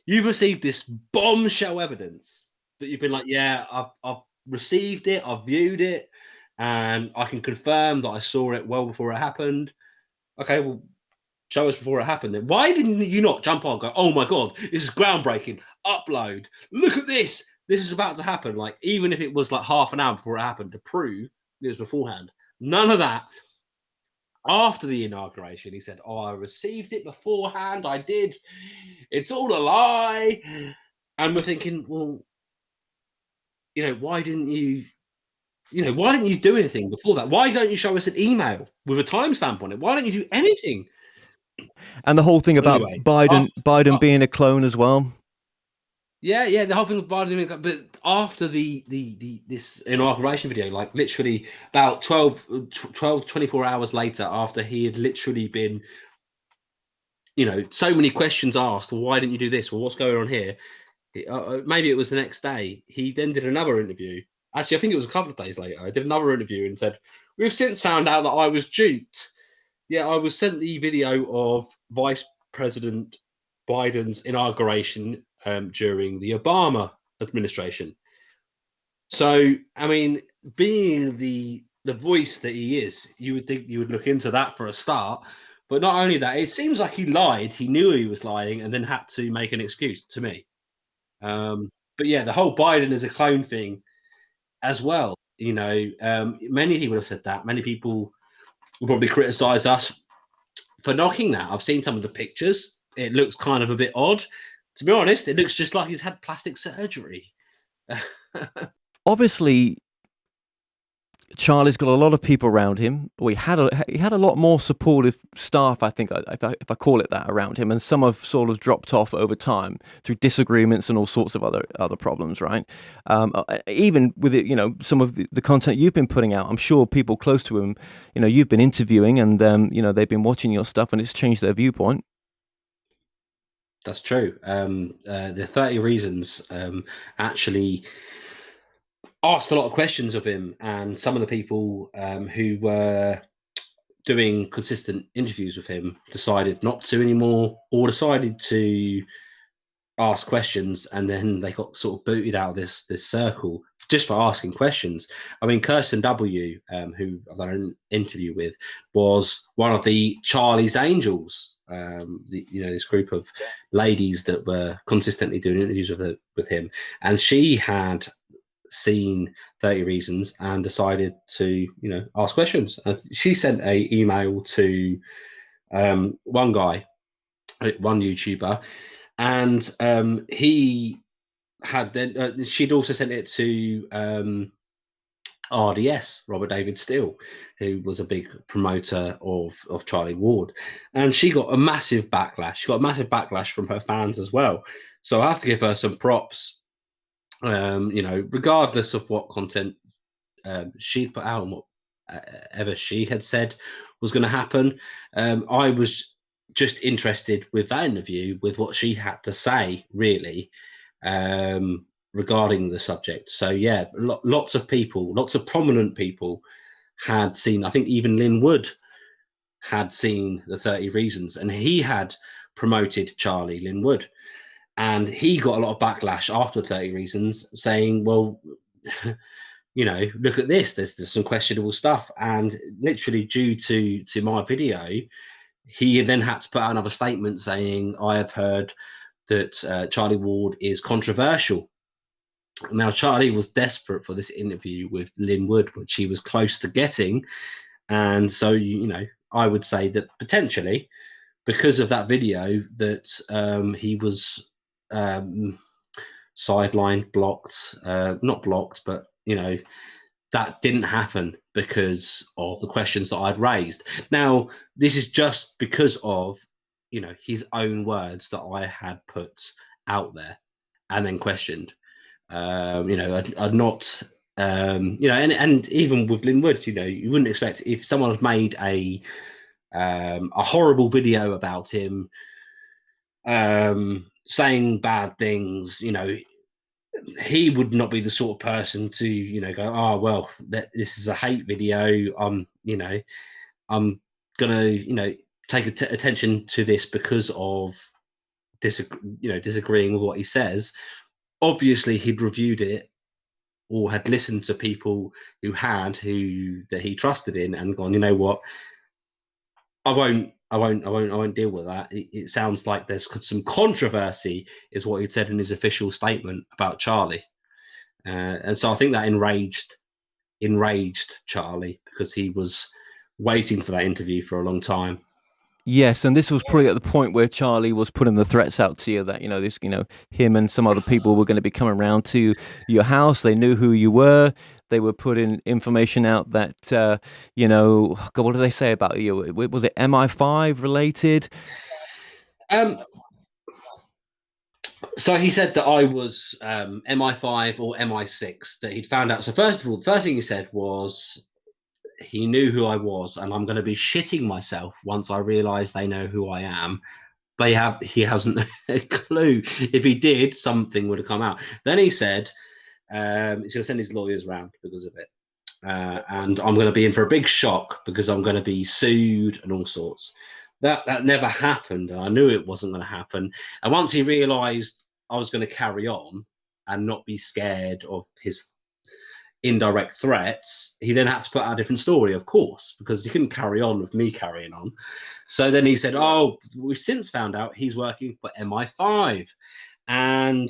You've received this bombshell evidence that you've been like, yeah, I've received it, I've viewed it, and I can confirm that I saw it well before it happened. Okay, well, show us before it happened then. Why didn't you not jump on and go, oh my God, this is groundbreaking, upload, look at this, this is about to happen? Like, even if it was like half an hour before it happened, to prove it was beforehand. None of that. After the inauguration, he said, oh, I received it beforehand, I did, it's all a lie. And we're thinking, well, you know, why didn't you do anything before that? Why don't you show us an email with a timestamp on it? Why don't you do anything? And the whole thing about Anyway, Biden being a clone as well. yeah, the whole thing with Biden, but after this inauguration video, like literally about 24 hours later, after he had literally been, you know, so many questions asked, well, why didn't you do this? Well, what's going on here? Maybe it was the next day. He then did another interview. Actually, I think it was a couple of days later. I did another interview and said, we've since found out that I was duped. Yeah, I was sent the video of Vice President Biden's inauguration during the Obama administration. So, I mean, being the voice that he is, you would think you would look into that for a start. But not only that, it seems like he lied. He knew he was lying and then had to make an excuse to me. But yeah, the whole Biden is a clone thing as well. You know, many people have said that. Many people will probably criticize us for knocking that. I've seen some of the pictures. It looks kind of a bit odd. To be honest, it looks just like he's had plastic surgery. Obviously, Charlie's got a lot of people around him. He had a lot more supportive staff, I think, if I call it that, around him, and some have sort of dropped off over time through disagreements and all sorts of other problems, right? Even with it, some of the content you've been putting out, I'm sure people close to him, you've been interviewing, and they've been watching your stuff, and it's changed their viewpoint. That's true. The 30 Reasons actually asked a lot of questions of him, and some of the people who were doing consistent interviews with him decided not to anymore, or decided to ask questions, and then they got sort of booted out of this circle just for asking questions. I mean, Kirsten W, who I've done an interview with, was one of the Charlie's Angels. This group of ladies that were consistently doing interviews with him, and she had seen 30 Reasons and decided to ask questions. She sent a email to one YouTuber, and he had then she'd also sent it to RDS, Robert David Steele, who was a big promoter of Charlie Ward, and she got a massive backlash. She got a massive backlash from her fans as well. So I have to give her some props. Regardless of what content she put out and what ever she had said was going to happen, I was just interested with that interview, with what she had to say, really, regarding the subject. So yeah, lots of people, lots of prominent people had seen. I think even Lin Wood had seen the 30 Reasons, and he had promoted Charlie, Lin Wood. And he got a lot of backlash after 30 Reasons, saying, well, look at this. There's some questionable stuff. And literally due to my video, he then had to put out another statement saying, I have heard that Charlie Ward is controversial. Now, Charlie was desperate for this interview with Lin Wood, which he was close to getting. And so, I would say that potentially, because of that video, that he was sidelined, blocked, not blocked, but that didn't happen because of the questions that I'd raised. Now, this is just because of his own words that I had put out there and then questioned. I'd not. And even with Lin Wood, you wouldn't expect, if someone had made a horrible video about him, saying bad things, he would not be the sort of person to, go, oh, well, this is a hate video. I'm gonna, take attention to this because of disagreeing with what he says. Obviously, he'd reviewed it or had listened to people that he trusted in, and gone, you know what, I won't deal with that. It sounds like there's some controversy, is what he said in his official statement about Charlie. And so I think that enraged Charlie, because he was waiting for that interview for a long time. Yes, and this was probably at the point where Charlie was putting the threats out to you that him and some other people were going to be coming around to your house. They knew who you were. They were putting information out that God, what did they say about you? Was it MI5 related? So he said that I was MI5 or MI6, that he'd found out. So first of all, the first thing he said was he knew who I was, and I'm going to be shitting myself once I realise they know who I am. He hasn't a clue. If he did, something would have come out. Then he said he's going to send his lawyers around because of it. And I'm going to be in for a big shock because I'm going to be sued and all sorts. That never happened, and I knew it wasn't going to happen. And once he realised I was going to carry on and not be scared of his indirect threats, he then had to put out a different story, of course, because he couldn't carry on with me carrying on. So then he said, oh, we've since found out he's working for MI5. And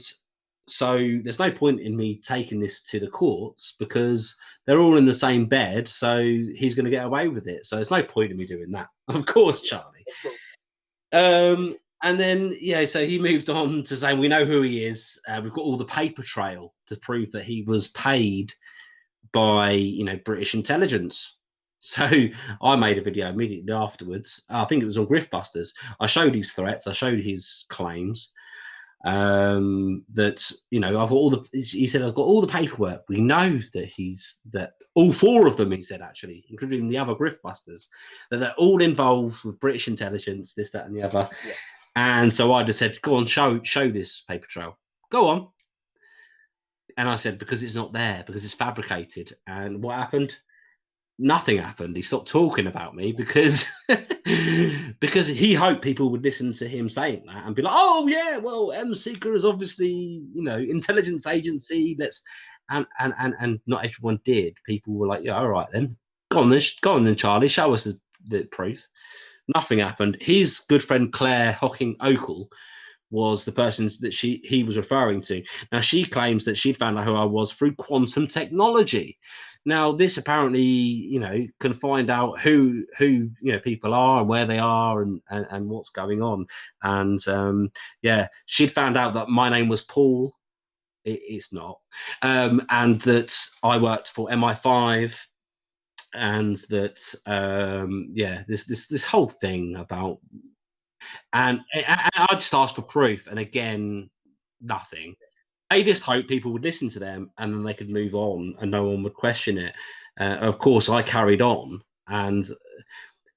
so there's no point in me taking this to the courts because they're all in the same bed. So he's going to get away with it. So there's no point in me doing that. Of course, Charlie. And then, yeah, so he moved on to saying, we know who he is. We've got all the paper trail to prove that he was paid by, British intelligence. So I made a video immediately afterwards. I think it was on Griftbusters. I showed his threats. I showed his claims. That I've got all the. He said I've got all the paperwork. We know that all four of them. He said actually, including the other Griftbusters, that they're all involved with British intelligence, this, that, and the other. Yeah. And so I just said, go on, show this paper trail. Go on. And I said, because it's not there, because it's fabricated. And what happened? Nothing happened. He stopped talking about me because because he hoped people would listen to him saying that and be like, oh yeah, well, M-Seeker is obviously, intelligence agency. Let's and not everyone did. People were like, yeah, all right then. Go on then, Charlie, show us the proof. Nothing happened. His good friend Claire Hocking Oakle was the person that he was referring to. Now, she claims that she'd found out who I was through quantum technology. Now, this apparently, can find out who people are and where they are and what's going on. And she'd found out that my name was Paul. It's not, and that I worked for MI5, and that this whole thing about. And I just asked for proof, and again, nothing. They just hoped people would listen to them, and then they could move on, and no one would question it. Of course, I carried on, and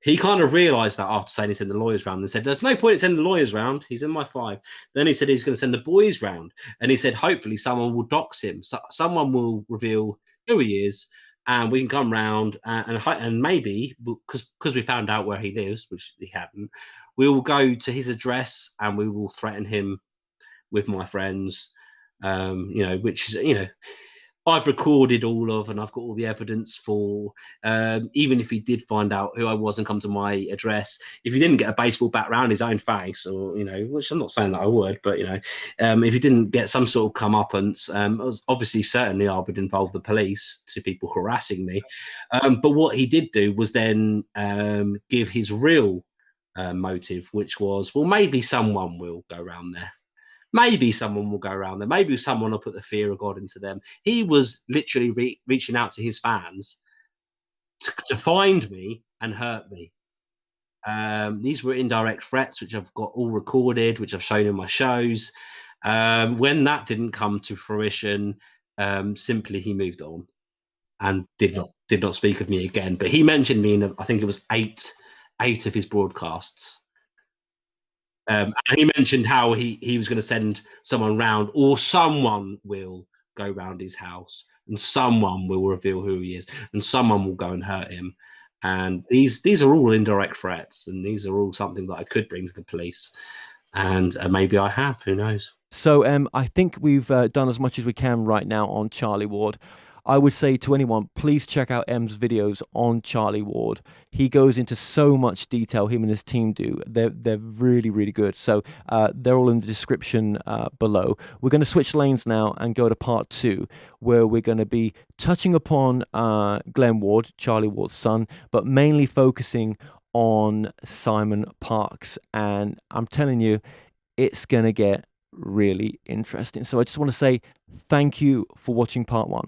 he kind of realised that after saying he sent the lawyers round, and said, "There's no point in sending the lawyers round. He's in my 5." Then he said he's going to send the boys round, and he said hopefully someone will dox him, so someone will reveal who he is, and we can come round and maybe because we found out where he lives, which he hadn't. We will go to his address and we will threaten him with my friends, which is, I've recorded all of, and I've got all the evidence for, even if he did find out who I was and come to my address, if he didn't get a baseball bat round his own face, or, which I'm not saying that I would, but, if he didn't get some sort of comeuppance, obviously, certainly I would involve the police to people harassing me. But what he did do was then give his real motive, which was, well, maybe someone will go around there. Maybe someone will go around there. Maybe someone will put the fear of God into them. He was literally reaching out to his fans to find me and hurt me. These were indirect threats, which I've got all recorded, which I've shown in my shows. When that didn't come to fruition, simply he moved on and did not speak of me again. But he mentioned me in, I think it was eight of his broadcasts. And he mentioned how he was going to send someone round, or someone will go round his house, and someone will reveal who he is, and someone will go and hurt him. And these are all indirect threats, and these are all something that I could bring to the police, and maybe I have. Who knows? So I think we've done as much as we can right now on Charlie Ward. I would say to anyone, please check out M's videos on Charlie Ward. He goes into so much detail, him and his team do. They're really, really good. So they're all in the description below. We're going to switch lanes now and go to part 2, where we're going to be touching upon Glenn Ward, Charlie Ward's son, but mainly focusing on Simon Parkes. And I'm telling you, it's going to get really interesting. So I just want to say thank you for watching part 1.